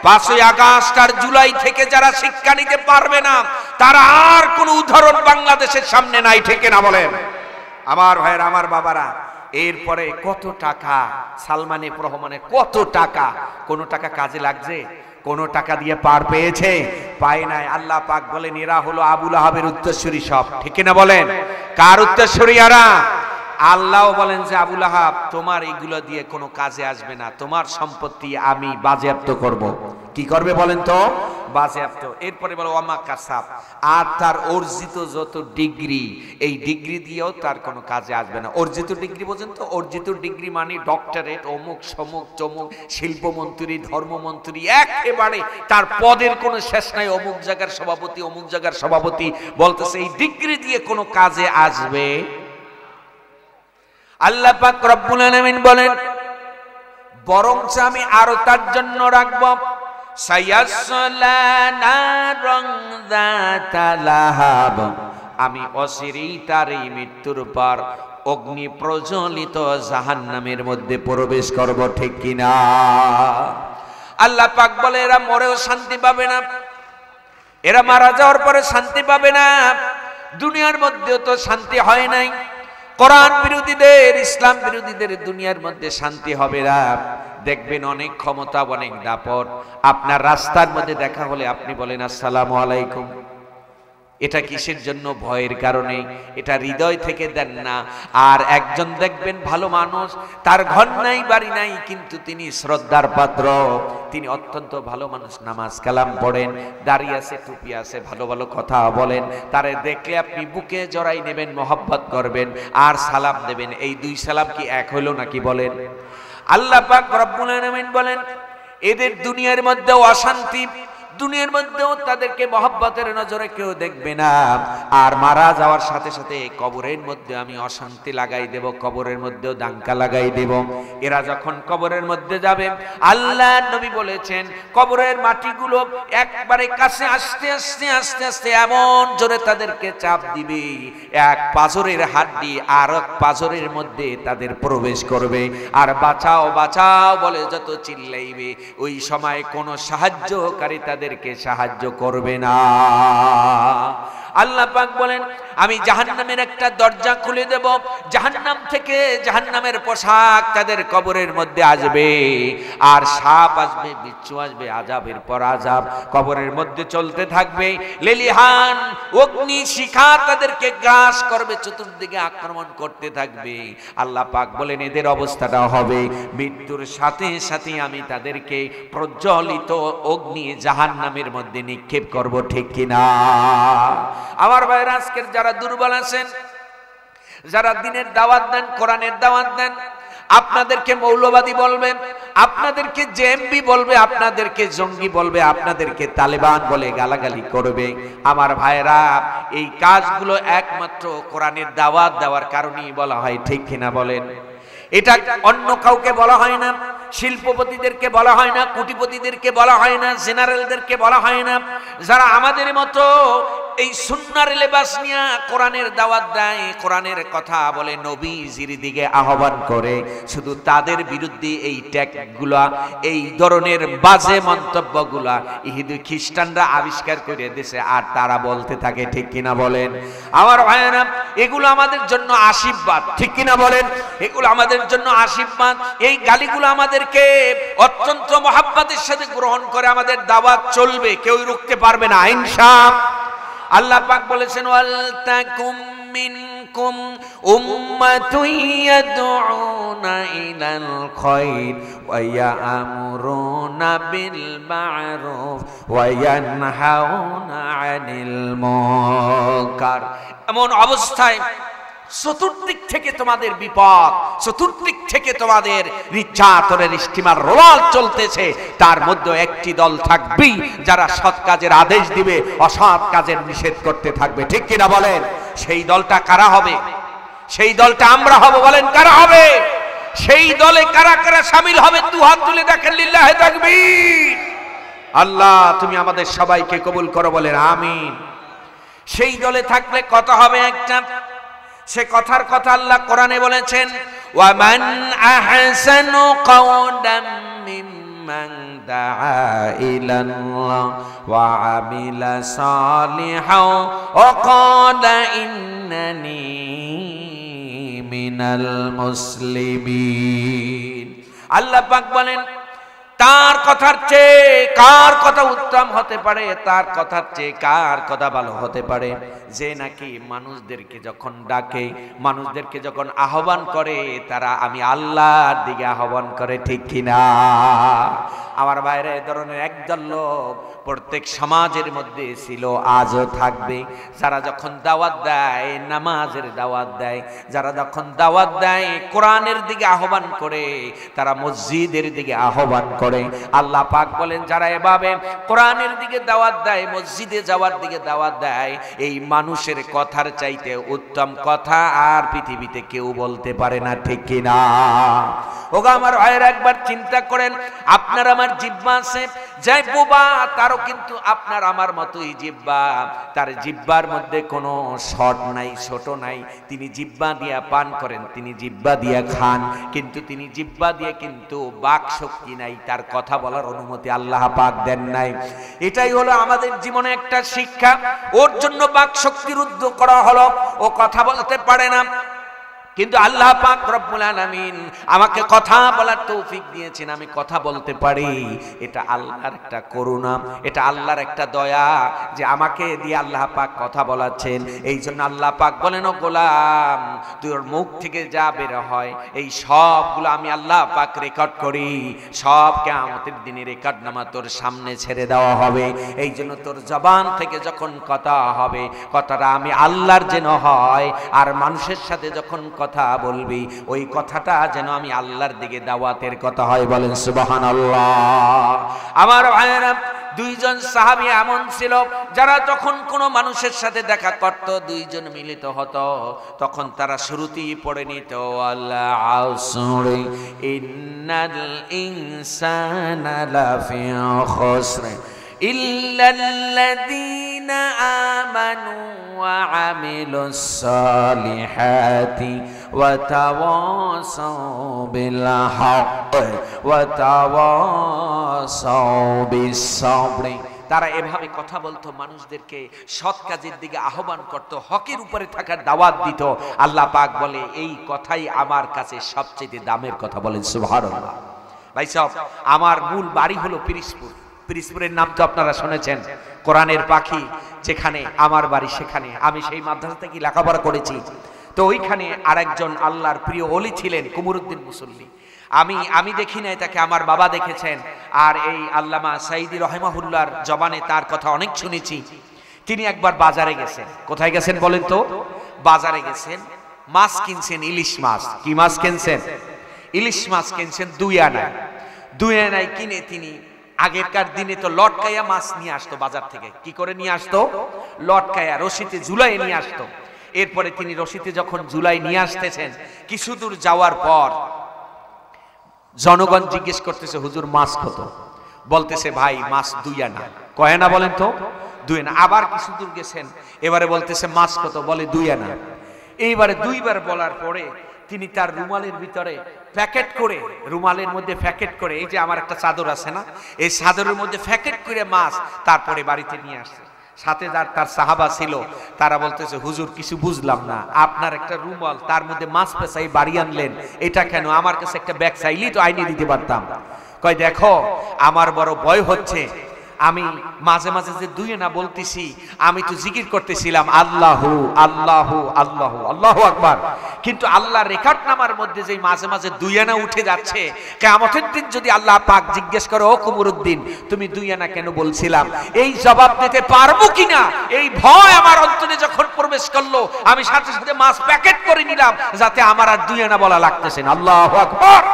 5ই আগস্ট আর জুলাই থেকে যারা শিক্ষা নিতে পারবে না তারা আর কোনো উদাহরণ বাংলাদেশের সামনে নাই, ঠিক কিনা বলেন? আমার ভাইয়ের, আমার বাবারা, এরপরে কত টাকা সালমানে রহমানের, কত টাকা, কোন টাকা কাজে লাগছে? কোন টাকা দিয়ে পার পেয়েছে? পায় নাই। আল্লাহ পাক বলেন এরা হলো আবু লাহাবের উত্তরসূরি সব, ঠিক কিনা বলেন? কার উত্তরসূরি এরা? আল্লাহ বলেন যে আবু লাহাব তোমার এগুলো দিয়ে কোনো কাজে আসবে না, তোমার সম্পত্তি আমি বাজেয়াপ্ত করব। কি করবে বলেন তো? বাজেয়াপ্ত। এরপরে বলো ওয়ামা কাসাব, আর তার অর্জিত যত ডিগ্রি, এই ডিগ্রি দিয়েও তার কোনো কাজে আসবে না। অর্জিত ডিগ্রি বোঝেন তো? অর্জিত ডিগ্রি মানে ডক্টরেট, অমুক সমুক চমুক, শিল্পমন্ত্রী, ধর্মমন্ত্রী, একেবারে তার পদের কোনো শেষ নাই। অমুক জায়গার সভাপতি, অমুক জায়গার সভাপতি, বলতেছে এই ডিগ্রি দিয়ে কোনো কাজে আসবে। আল্লাহ পাক রব্বুল আলামিন বলেন বরঞ্চ আমি আরো তার জন্য রাখব সায়াসলা নারং যাতা লাহাব, আমি অচিরেই তার এই মৃত্যুর পর অগ্নি প্রজ্বলিত জাহান্নামের মধ্যে প্রবেশ করব, ঠিক কিনা? আল্লাহ পাক বলে এরা মরেও শান্তি পাবে না, এরা মারা যাওয়ার পরে শান্তি পাবে না। দুনিয়ার মধ্যেও তো শান্তি হয় নাই। কোরআন বিরোধীদের, ইসলাম বিরোধীদের দুনিয়ার মধ্যে শান্তি হবে না। দেখবেন অনেক ক্ষমতা, অনেক দাপট, আপনার রাস্তার মধ্যে দেখা হলে আপনি বলেন আসসালামু আলাইকুম। এটা কিসের জন্য? ভয়ের কারণে। এটা হৃদয় থেকে দেন না। আর একজন দেখবেন ভালো মানুষ, তার ঘর নাই বাড়ি নাই, কিন্তু তিনি শ্রদ্ধার পাত্র, তিনি অত্যন্ত ভালো মানুষ, নামাজ কালাম পড়েন, দাড়ি আছে, টুপি আছে, ভালো ভালো কথা বলেন, তারে দেখলে আপনি বুকে জড়াই নেবেন, মহব্বত করবেন আর সালাম দেবেন। এই দুই সালাম কি এক হইল নাকি বলেন? আল্লাহ পাক রব্বুল আলামিন বলেন এদের দুনিয়ার মধ্যেও অশান্তি, দুনিয়ার মধ্যেও তাদেরকে মহব্বতের নজরে কেউ দেখবে না। আর মারা যাওয়ার সাথে সাথে কবরের মধ্যে আমি অশান্তি লাগাই দেব, কবরের মধ্যেও দাঙ্কা লাগাই দেব। এরা যখন কবরের মধ্যে যাবে, আল্লাহ নবী বলেছেন কবরের মাটিগুলো একবারে কাছে আস্তে আস্তে আস্তে আস্তে এমন জোরে তাদেরকে চাপ দিবে, এক পাঁজরের হাড্ডি আর এক পাঁজরের মধ্যে তাদের প্রবেশ করবে। আর বাঁচাও বাঁচাও বলে যত চিল্লাইবে, ওই সময় কোনো সাহায্যকারী তাদেরকে সাহায্য করবে না। আল্লাহ পাক বলেন আমি জাহান্নামের একটা দরজা খুলে দেব, জাহান্নাম থেকে জাহান্নামের পোশাক তাদের কবরের মধ্যে আসবে, আর সাপ আসবে, বিচ্ছু আসবে, আযাবের পর আযাব কবরের মধ্যে চলতে থাকবে। লেলিহান অগ্নি শিখা তাদেরকে গ্রাস করবে, চতুর্দিকে আক্রমণ করতে থাকবে। আল্লাহ পাক বলেন এদের অবস্থাটা হবে মৃত্যুর সাথে সাথে আমি তাদেরকে প্রজ্বলিত অগ্নি জাহান্নামের মধ্যে নিক্ষেপ করব, ঠিক কিনা? আমার ভাইরা, আজকের যারা দুর্বল আছেন, যারা দিনের দাওয়াত দেন, কোরআনের দাওয়াত দেন, আপনাদেরকে মৌলবাদী বলবে, আপনাদেরকে জেএমবি বলবে, আপনাদেরকে জঙ্গি বলবে, আপনাদেরকে তালেবান বলে গালাগালি করবে। আমার ভাইরা, এই কাজগুলো একমাত্র কোরআনের দাওয়াত দেওয়ার কারণেই বলা হয়, ঠিক কিনা বলেন? এটা অন্য কাউকে বলা হয় না, শিল্পপতিদেরকে বলা হয় না, কোটিপতিদেরকে বলা হয় না, জেনারেলদেরকে বলা হয় না। যারা আমাদের মতো এই সুন্নাহর লেবাস নিয়ে কোরআনের দাওয়াত দেয়, কোরআনের কথা বলে, নবীজির দিকে আহ্বান করে, শুধু তাদের বিরুদ্ধে এই ট্যাগগুলা, এই ধরনের বাজে মন্তব্যগুলা ইহুদি খ্রিস্টানরা আবিষ্কার করে দিয়েছে, আর তারা বলতে থাকে, ঠিক কিনা বলেন? আমার ভাইয়েরা, এগুলো আমাদের জন্য আশীর্বাদ, ঠিক কিনা বলেন? এগুলো আমাদের জন্য আশীর্বাদ। এই গালিগুলো আমাদেরকে অত্যন্ত মহাব্বতের সাথে গ্রহণ করে আমাদের দাওয়াত চলবে, কেউ রুখতে পারবে না ইনশাআল্লাহ। আল্লাহ পাক বলেছেন, ওয়াল তাকুম মিনকুম উম্মাতুন ইয়াদউনা ইলাল খায়র ওয়া ইয়া'মুরুনা বিল মা'রুফ ওয়া ইয়ানহাউনা আনিল মুনকার। এমন অবস্থায় চতুর্দিক থেকে তোমাদের বিপদ, চতুর্দিক থেকে তোমাদের নির্যাতনের স্টিমার রোল চলতেছে, তার মধ্যে একটি দল থাকবেই যারা সৎ কাজের আদেশ দিবে, অসৎ কাজের নিষেধ করতে থাকবে, ঠিক কিনা বলেন? সেই দলটা কারা হবে? সেই দলটা আমরা হব, বলেন কারা হবে? সেই দলে কারা কারা শামিল হবে? দু হাত তুলে দেখেন, লিল্লাহি তাকবীর। আল্লাহ তুমি আমাদের সবাইকে কবুল করো, বলেন আমিন। সেই দলে থাকলে কথা হবে একটা, সে কথার কথা আল্লাহ কোরআনে বলেছেন, ওয়ামান আহসানু কাওলাম মিম্মান দাআ ইলাল্লাহ ওয়া আমিলা সালিহাও ওয়া ক্বালা ইন্নানি মিনাল মুসলিমিন। আল্লাহ পাক বলেন, তার কথার চেয়ে কার কথা উত্তম হতে পারে, তার কথার চেয়ে কার কথা ভালো হতে পারে, যে নাকি মানুষদেরকে যখন ডাকে, মানুষদেরকে যখন আহ্বান করে, তারা আমি আল্লাহর দিকে আহ্বান করে, ঠিক কিনা? আমার বাইরে এ ধরনের একদল লোক প্রত্যেক সমাজের মধ্যে ছিল, আজও থাকবে। যারা যখন দাওয়াত দেয়, নামাজের দাওয়াত দেয়, যারা যখন দাওয়াত দেয়, কোরআনের দিকে আহ্বান করে, তারা মসজিদের দিকে আহ্বান করে। আল্লাহ পাক বলেন, যারা এভাবে কোরআনের দিকে দাওয়াত দেয়, মসজিদে যাওয়ার দিকে দাওয়াত দেয়, এই মানুষের কথার চাইতে উত্তম কথা আর পৃথিবীতে কেউ বলতে পারে না, ঠিক কিনা? ওগো আমার ভাইয়েরা, একবার চিন্তা করেন, আপনার আমার জিহ্বা আছে, যাই বোবা, তারও কিন্তু আপনার আমার মতোই জিহ্বা। তার জিহ্বার মধ্যে কোনো শর্ট নাই, ছোট নাই। তিনি জিহ্বা দিয়া পান করেন, তিনি জিহ্বা দিয়া খান, কিন্তু তিনি জিহ্বা দিয়ে কিন্তু বাক শক্তি নাই, তার কথা বলার অনুমতি আল্লাহ পাক দেন নাই। এটাই হলো আমাদের জীবনে একটা শিক্ষা। ওর জন্য বাক শক্তি রুদ্ধ করা হলো, ও কথা বলতে পারে না। কিন্তু আল্লাহ পাক রব্বুল আলামিন আমাকে কথা বলার তৌফিক দিয়েছেন, আমি কথা বলতে পারি। এটা আল্লাহর একটা করুণা, এটা আল্লাহর একটা দয়া যে আমাকে দিয়ে আল্লাহ পাক কথা বলাচ্ছেন। এই জন্য আল্লাহ পাক বলেন, ও গোলাম, তোর মুখ থেকে যা বের হয় এই সবগুলো আমি আল্লাহ পাক রেকর্ড করি, সব কিয়ামতের দিনে রেকর্ড নামা তোর সামনে ছেড়ে দেওয়া হবে। এই জন্য তোর জবান থেকে যখন কথা হবে, কথাটা আমি আল্লাহর যেন হয়, আর মানুষের সাথে যখন কথা বলবি, ওই কথাটা যেন আমি আল্লাহর দিকে দাওয়াতের কথা হয়, বলেন সুবহানাল্লাহ। আমার ভাইয়েরা, দুইজন সাহাবী এমন ছিল, যারা যখন কোনো মানুষের সাথে দেখা করত, দুইজন মিলিত হতো, তখন তারা শুরুতেই পড়ে নিত, আল্লাহ আসরি ইন্নাল ইনসানা লাফি খুসর ইল্লাল্লাযীনা আমানু ওয়া আমিলুস সালিহাতি ওয়া তাওয়াসাউ বিল হক ওয়া তাওয়াসাউ বিস সাবর। তারা এভাবে কথা বলতো, মানুষদেরকে সৎ কাজের দিকে আহ্বান করত, হকের উপরে থাকার দাওয়াত দিত। আল্লাহ পাক বলে, এই কথাই আমার কাছে সবচেয়ে দামের কথা, বলেন সুবহানাল্লাহ। ভাই সাহেব, আমার মূল বাড়ি হলো পিরিজপুর। পিরিজপুরের নাম তো আপনারা শুনেছেন, কোরআনের পাখি যেখানে আমার বাড়ি সেখানে। আমি সেই মাদ্রাসা থেকে লেখাপড়া করেছি। তো ওইখানে আরেকজন আল্লাহর প্রিয় ওলি ছিলেন, কুমরুদ্দিন মুসল্লি। আমি দেখি নাই, তাকে আমার বাবা দেখেছেন। আর এই আল্লামা সাইদি রহিমাহুল্লাহর জবানে তার কথা অনেক শুনেছি। তিনি একবার বাজারে গেছেন। কোথায় গেছেন বলেন তো? বাজারে গেছেন। মাছ কিনছেন, ইলিশ মাছ। কি মাছ কিনছেন? ইলিশ মাছ কিনছেন 2 আনায়। 2 আনায় কিনে তিনি আগেরকার দিনে তো লটকাইয়া মাছ নিয়ে আসতো বাজার থেকে। কি করে নিয়ে আসতো? লটকাইয়া রশিতে ঝুলাই নিয়ে আসতো। এরপরে তিনি রশিতে যখন ঝুলাই নিয়ে আসতেছেন, কিছু দূর যাওয়ার পর জনগণ জিজ্ঞেস করতেছে, হুজুর মাছ কত? বলতেছে, ভাই মাছ 2 আনা। কয় আনা বলেন তো? 2 আনা। আবার কিছু দূর গেছেন, এবারে বলতেছে মাছ কত? বলে 2 আনা। এইবারে 2 বার বলার পরে তিনি তার রুমালের ভিতরে প্যাকেট করে, রুমালের মধ্যে প্যাকেট করে, এই যে আমার একটা চাদর আছে না, এই চাদরের মধ্যে প্যাকেট করে মাছ তারপরে বাড়িতে নিয়ে আসছে। সাথে তার সাহাবা ছিল, তারা বলতেছে, হুজুর কিছু বুঝলাম না, আপনার একটা রুমাল তার মধ্যে মাছ পেঁচাই বাড়ি আনলেন, এটা কেন? আমার কাছে একটা ব্যাগ চাইলেই তো আইনে দিতে পারতাম। কয়, দেখো আমার বড় ভয় হচ্ছে, আমি মাঝে মাঝে যে 2 আনা বলতেছি, আমি তো জিকির করতেছিলাম আল্লাহু আল্লাহু আল্লাহু আল্লাহু আকবার, কিন্তু আল্লাহর রেকর্ড নামার মধ্যে যে মাঝে মাঝে 2 আনা উঠে যাচ্ছে, কিয়ামতের দিন যদি আল্লাহ পাক জিজ্ঞেস করে, ও কুমরুদ্দিন তুমি 2 আনা কেন বলছিলাম, এই জবাব দিতে পারবো কিনা, এই ভয় আমার অন্তরে যখন প্রবেশ করলো, আমি সাথে সাথে মাছ প্যাকেট করে নিলাম, যাতে আমার আর 2 আনা বলা লাগতেছে না। আল্লাহু আকবার।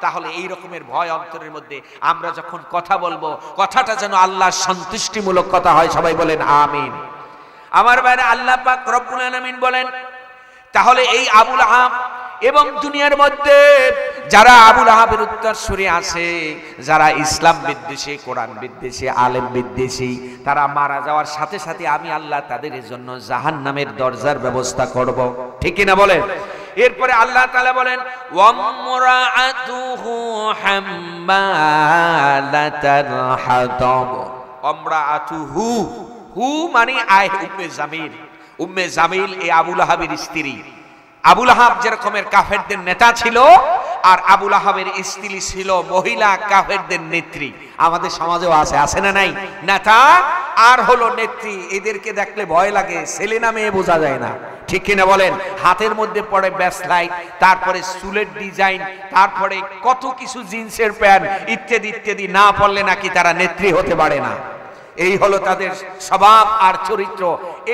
তাহলে এই রকমের ভয় অন্তরের মধ্যে আমরা যখন কথা বলবো, কথাটা যেন আল্লাহর সন্তুষ্টিমূলক কথা হয়। সবাই বলেন আমিন। আমার বাইরে আল্লাহ পাক রব্বুল আলামিন বলেন, তাহলে এই আবুল আহাব এবং দুনিয়ার মধ্যে যারা আবুল আহাবের উত্তরসূরি আছে, যারা ইসলাম বিদ্বেষী, কোরআন বিদ্বেষী, আলেম বিদ্বেষী, তারা মারা যাওয়ার সাথে সাথে আমি আল্লাহ তাদের জন্য জাহান্নামের দরজার ব্যবস্থা করব। ঠিক কিনা বলেন? এরপরে আল্লাহ তাআলা বলেন, ওয়ামরাআতুহু হাম্মালাতাল হাতাব। ওয়ামরাআতুহু, হু মানে উম্মে জামিল। উম্মে জামিল এই আবুল আহাবের স্ত্রী। আবুল আহাব যেরকমের কাফেরদের নেতা ছিল, আর আবুল আহাবের স্ত্রী ছিল মহিলা কাফেরদের নেত্রী। আমাদের সমাজেও আছে না নাই? নেতা আর হলো নেত্রী, এদেরকে দেখলে ভয় লাগে, ছেলে না মেয়ে বোঝা যায় না। ঠিক কিনা বলেন? হাতের মধ্যে পড়ে ব্যাসলাইট, তারপরে চুলের ডিজাইন, তারপরে কত কিছু জিন্সের প্যান্ট ইত্যাদি ইত্যাদি, না পড়লে নাকি তারা নেত্রী হতে পারে না। এই হলো তাদের স্বভাব আর চরিত্র।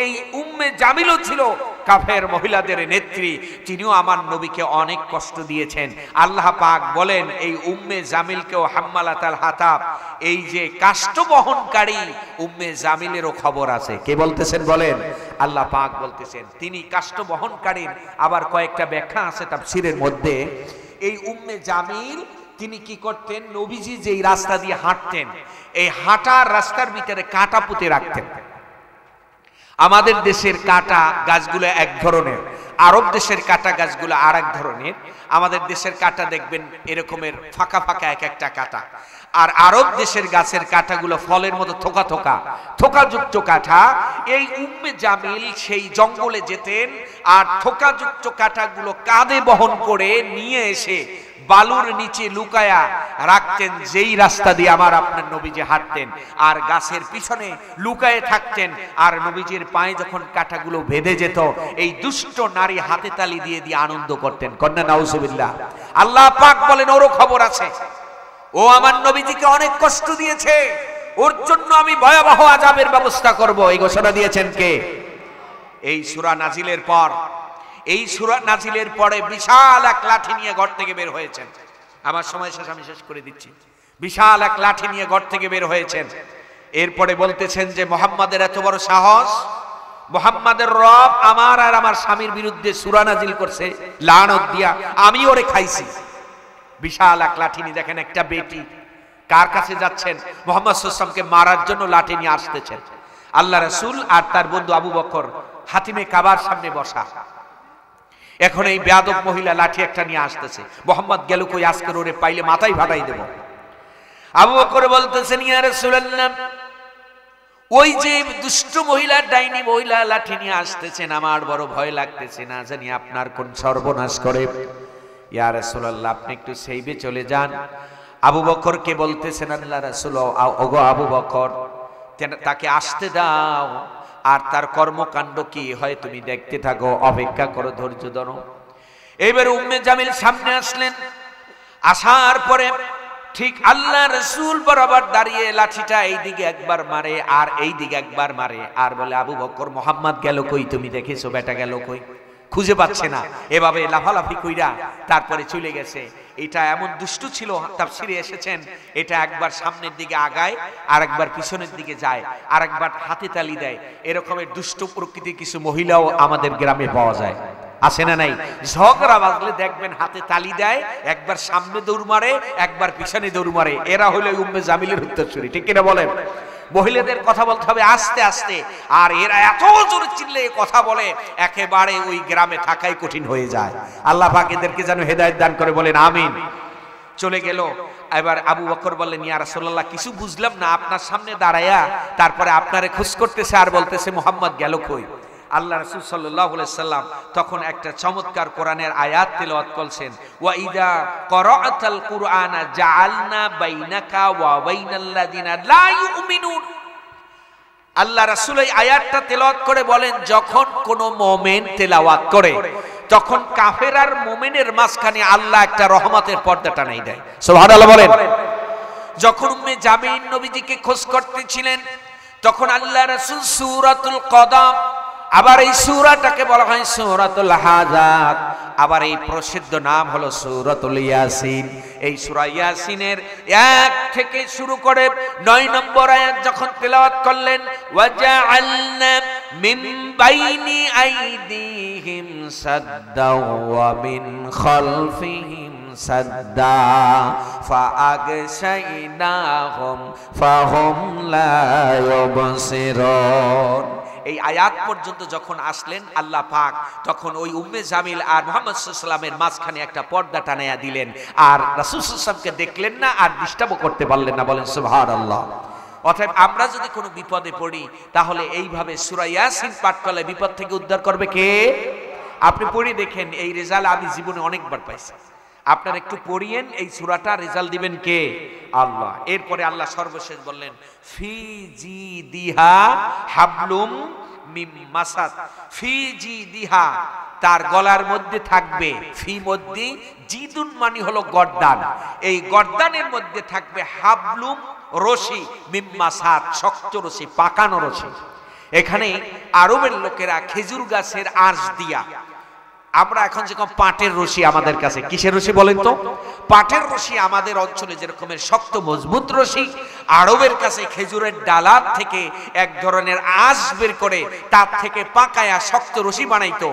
এই উম্মে জামিলও ছিল কাফের মহিলাদের নেত্রী, তিনিও আমার নবীকে অনেক কষ্ট দিয়েছেন। আল্লাহ পাক বলেন, এই উম্মে জামিলকেও হাম্মালাতাল হাতাব, এই যে কাষ্ঠ বহনকারী উম্মে জামিলেরও খবর আছে। কে বলতেছেন বলেন? আল্লাহ পাক বলতেছেন তিনি কাষ্ঠ বহনকারীর। আবার কয়েকটা ব্যাখ্যা আছে তাফসীরের মধ্যে। এই উম্মে জামিল তিনি কি করতেন? নবীজি যেই রাস্তা দিয়ে হাঁটতেন, এই হাঁটার রাস্তার ভিতরে কাঁটা পুঁতে রাখতেন। আমাদের দেশের কাঁটা গাছগুলো এক ধরনের, আরব দেশের কাঁটা গাছগুলো আর এক ধরনের। আমাদের দেশের কাঁটা দেখবেন এরকমের ফাঁকা ফাঁকা এক একটা কাঁটা, আর আরব দেশের গাছের কাঁটাগুলো ফলের মতো থোকা থোকা, থোকাযুক্ত কাঁটা। এই উম্মে জামিল সেই জঙ্গলে যেতেন, আর থোকাযুক্ত কাঁটাগুলো কাঁধে বহন করে নিয়ে এসে বালুর নিচে লুকায়া রাখতেন, যেই রাস্তা দিয়ে আমার আপনার নবীজি হাঁটতেন, আর গাছের পিছনে লুকায়ে থাকতেন। আর নবীজির পায়ে যখন কাঁটাগুলো বেঁধে যেত, এই দুষ্ট নারী হাতে তালি দিয়ে দিয়ে আনন্দ করতেন। কন্যা নাউজুবিল্লাহ। আল্লাহ পাক বলেন, ওরও খবর আছে, ও আমার নবীজিকে অনেক কষ্ট দিয়েছে, ওর জন্য আমি ভয়াবহ আযাবের ব্যবস্থা করব। এই ঘোষণা দিয়েছেন কে? এই সূরা নাজিলের পর, এই সূরা নাজিলের পরে বিশাল এক লাঠি নিয়ে ঘর থেকে বের হয়েছেন। আমার সময় শেষ, আমি শেষ করে দিচ্ছি। বিশাল এক লাঠি নিয়ে ঘর থেকে বের হয়েছেন। এরপরে বলতেছেন যে মুহাম্মাদের এত বড় সাহস, মুহাম্মাদের রব আমার আর আমার স্বামীর বিরুদ্ধে সূরা নাজিল করছে, লানত দিয়া আমি ওরে খাইছি। বিশাল এক লাঠি নিয়ে, দেখেন একটা বেটি কার কাছে যাচ্ছেন? মুহাম্মদ সাল্লাল্লাহু আলাইহি ওয়াসাল্লামকে মারার জন্য লাঠি নিয়ে আসতেছেন। আল্লাহ রাসূল আর তার বন্ধু আবু বকর হাতিমে কাবার সামনে বসা। এখন এই বেয়াদব মহিলা লাঠি একটা নিয়ে আসতেছে। মুহাম্মদ গেল কই, আজকে ওরে পাইলে মাথায় ফাটাই দেব। আবু বকর বলতেছেন, ইয়া রাসূলুল্লাহ, ওই যে দুষ্ট মহিলা, ডাইনি মহিলা লাঠি নিয়ে আসতেছেন, আমার বড় ভয় লাগতেছে, না জানি আপনার কোন সর্বনাশ করে। ইয়া রাসূলুল্লাহ, আপনি একটু সেইবে চলে যান। আবু বকরকে বলতেছেন, আল্লাহ রাসূল, ওগো আবু বকর, তাকে আসতে দাও, আর তার কর্মকাণ্ড কি হয় তুমি দেখতে থাকো, অপেক্ষা করো, ধৈর্য ধরো। এইবার উম্মে জামিল সামনে আসলেন। আসার পরে ঠিক আল্লাহ রাসূল বরাবর দাঁড়িয়ে লাঠিটা এইদিকে একবার মারে আর এইদিকে একবার মারে, আর বলে, আবু বকর, মুহাম্মদ গেল কই? তুমি দেখেছো বেটা গেল কই? খুঁজে পাচ্ছে না, এভাবে লাফালাফি কইরা তারপরে চলে গেছে। এটা এমন দুষ্টু ছিল, তাফসিরে এসেছেন এটা একবার সামনের দিকে আগায়, আর একবার পিছনের দিকে যায়, আর একবার হাতে তালি দেয়। এরকমের দুষ্ট প্রকৃতির কিছু মহিলাও আমাদের গ্রামে পাওয়া যায়, আছে না নাই? ঝগড়া বাজলে দেখবেন হাতে তালি দেয়, একবার সামনে দৌড় মারে, একবার পিছনে দৌড় মারে। এরা হলো উম্মে জামিলের উত্তরসূরি, ঠিক কিনা বলেন? মহিলাদের কথা বলতে হবে আস্তে আস্তে, আর এরা এত জোরে চিল্লে কথা বলে একেবারে ওই গ্রামে থাকাই কঠিন হয়ে যায়। আল্লাহ পাক এদেরকে যেন হেদায়েত দান করে, বলেন আমিন। চলে গেল। এবার আবু বকর বললেন, ইয়া রাসূলুল্লাহ কিছু বুঝলাম না, আপনার সামনে দাঁড়ায়া তারপরে আপনারে খোঁজ করতেছে আর বলতেছে মুহাম্মদ গেল কই। আল্লাহ রাসূল সাল্লাল্লাহু আলাইহি সাল্লাম তখন একটা চমৎকার কোরআনের আয়াত তেলাওয়াত করছেন, ওয়া ইযা ক্বারাআতাল কুরআনা জাআলনা বাইনাকা ওয়া বাইনাল্লাযিনা লা ইউমিনুন। আল্লাহ রাসূল এই আয়াতটা তেলাওয়াত করে বলেন, যখন কোন মুমিন তেলাওয়াত করে তখন কাফের আর মুমিনের মাঝখানে আল্লাহ একটা রহমতের পর্দা টানাই দেয়। সুবহানাল্লাহ বলেন। যখন উম্মে জামিল নবীজিকে খোঁজ করতেছিলেন তখন আল্লাহ রাসূল সূরাতুল কদম, আবার এই সূরাটাকে বলা হয় সূরাতুল হাজাত, আবার এই প্রসিদ্ধ নাম হলো সূরাতুল ইয়াসিন। এই সূরা ইয়াসিনের 1 থেকে শুরু করে 9 নম্বর আয়াত যখন তেলাওয়াত করলেন, ওয়াজআলনা মিন বাইনি আইদিহিম সাদ্দা ওয়া মিন খালফিহিম সাদ্দা ফাআগশাইনাহুম ফাহুম লা ইউবসিরুন। এই আয়াত পর্যন্ত যখন আসলেন আল্লাহ পাক তখন ওই উম্মে জামিল আর মুহাম্মদ সাল্লাল্লাহু আলাইহি ওয়াসাল্লামের মাঝখানে একটা পর্দা টানায়া দিলেন, আর রাসূল সাল্লাল্লাহু আলাইহি ওয়াসাল্লামকে দেখলেন না আর ডিস্টার্বও করতে পারলেন না। বলেন সুবহানাল্লাহ। অতএব আমরা যদি কোনো বিপদে পড়ি তাহলে এইভাবে সূরা ইয়াসিন পাঠ করলে বিপদ থেকে উদ্ধার করবে কে? আপনি পড়ে দেখেন, এই রেজাল্ট আমি জীবনে অনেকবার পাইছি। আপনারা একটু পড়িয়েন এই সূরাটা, রেজাল্ট দিবেন কে? আল্লাহ। এরপরে আল্লাহ সর্বশেষ বললেন, ফি জিদিহা হাবলুম মিম মাসাদ। ফি জিদিহা, তার গলার মধ্যে থাকবে, ফি মধ্যে, জিদুন মানে হলো গর্দান, এই গর্দানের মধ্যে থাকবে হাবলুম রশি, মিম মাসাদ শক্ত রশি, পাকানো রশি। এখানে আরবের লোকেরা খেজুর গাছের আঁশ দিয়া, আমরা এখন যেরকম পাটের রশি আমাদের কাছে, কিসের রশি বলেন তো? পাটের রশি আমাদের অঞ্চলে যেরকমের শক্ত মজবুত রশি, আরবের কাছে খেজুরের ডালার থেকে এক ধরনের আঁশ বের করে তার থেকে পাকায়া শক্ত রশি বানাইতো।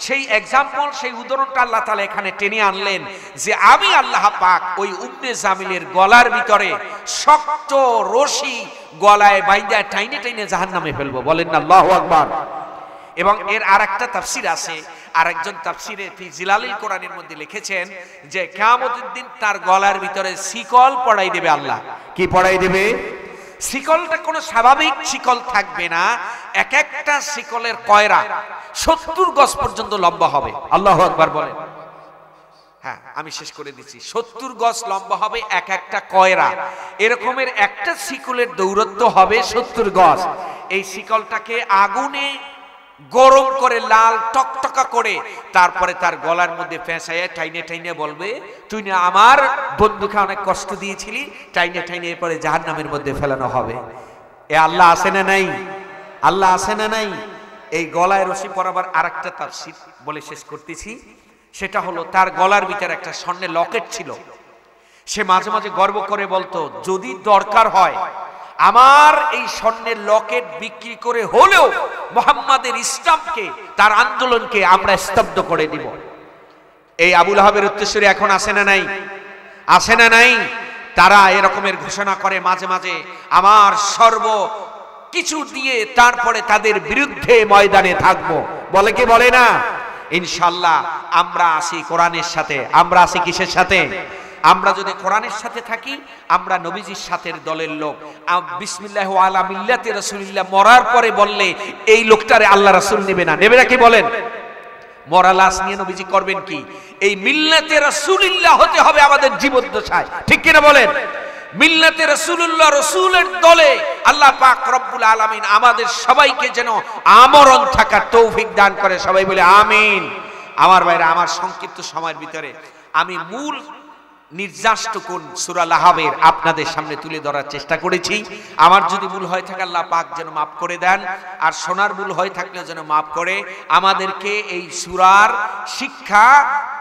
সেই এক্সাম্পল, সেই উদাহরণটা আল্লাহ তাআলা এখানে টেনে আনলেন যে আমি আল্লাহ পাক ওই উম্মে জামিলের গলার ভিতরে শক্ত রশি গলায় বাইন্ধা টাইনে টাইনে জাহান্নামে ফেলবো। বলেন না আল্লাহু আকবার। এবং এর আরেকটা তাফসীর আছে, আরেকজন তাফসীরে ফি জিলালিল কোরআনের মধ্যে লিখেছেন যে কিয়ামতের দিন তার গলার ভিতরে শিকল পড়াই দেবে আল্লাহ। কি পড়াই দেবে? শিকলটা কোনো স্বাভাবিক শিকল থাকবে না, এক একটা শিকলের কয়রা 70 গজ পর্যন্ত লম্বা হবে। আল্লাহু আকবার বলেন। হ্যাঁ, আমি শেষ করে দিচ্ছি। 70 গজ লম্বা হবে এক একটা কয়রা। এরকমের একটা শিকলের দৌরত্ব হবে 70 গজ। এই শিকলটাকে আগুনে গরম করে লাল টকটকা করে তারপরে তার গলার মধ্যে ফেঁসাইয়া টাইনে টাইনে বলবে, তুই না আমার বন্ধুকে অনেক কষ্ট দিয়েছিলি, টাইনে টাইনে এরপরে জাহান্নামের মধ্যে ফেলানো হবে। এ আল্লাহ আছে না নাই? আল্লাহ আছে না নাই? এই গলায় রশি পরাবার আরেকটা তাফসীর বলে শেষ করতেছি, সেটা হলো তার গলার ভিতরে একটা স্বর্ণের লকেট ছিল। সে মাঝে মাঝে গর্ব করে বলতো, যদি দরকার হয় আমার এই স্বর্ণের লকেট বিক্রি করে হলেও মুহাম্মাদের ইসলামকে, তার আন্দোলনকে আমরা স্তব্ধ করে দিব। এই আবু লাহাবের উত্তরসূরি এখন আসে না নাই? আসে না নাই? তারা এরকমের ঘোষণা করে মাঝে মাঝে, আমার সর্ব কিছু দিয়ে তারপরে তাদের বিরুদ্ধে ময়দানে থাকবো। বলে কি বলে না? ইনশাআল্লাহ আমরা আসি কোরআনের সাথে। আমরা আসি কিসের সাথে? আমরা যদি কোরআনের সাথে থাকি, আমরা নবীজির সাথে দলের লোক। বিসমিল্লাহ ওয়া আলা মিল্লাতি রাসূলিল্লাহ মরার পরে বললে এই লোকটারে আল্লাহ রাসূল নেবে না। নেবে না কি বলেন? মরা লাশ নিয়ে নবীজি করবেন কি? এই মিল্লাতে রাসূলিল্লাহ হতে হবে আমাদের জীবদ্দশায়, ঠিক কিনা বলেন? মিল্লাতে রাসূলুল্লাহ, রাসূলের দলে আল্লাহ পাক রব্বুল আলামিন আমাদের সবাইকে যেন আমরণ থাকার তৌফিক দান করে। সবাই বলে আমিন। আমার ভাইরা, আমার সংক্ষিপ্ত সময়ের ভিতরে আমি মূল নির্যাসটুকুন সূরা লাহাবের আপনাদের সামনে তুলে ধরার চেষ্টা করেছি। আমার যদি ভুল হয় থাকে আল্লাহ পাক যেন মাফ করে দেন, আর শোনার ভুল হয় থাকলে যেন মাফ করে আমাদেরকে এই সূরার শিক্ষা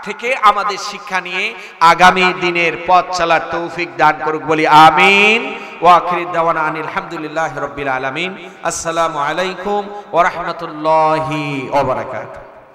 থেকে আমাদের শিক্ষা নিয়ে আগামী দিনের পথ চলার তৌফিক দান করুক বলি আমিন। ওয়া আখিরু দাওয়ানা আনিল হামদুলিল্লাহি রাব্বিল আলামিন। আসসালামু আলাইকুম ওয়া রাহমাতুল্লাহি ওয়া বারাকাতুহু।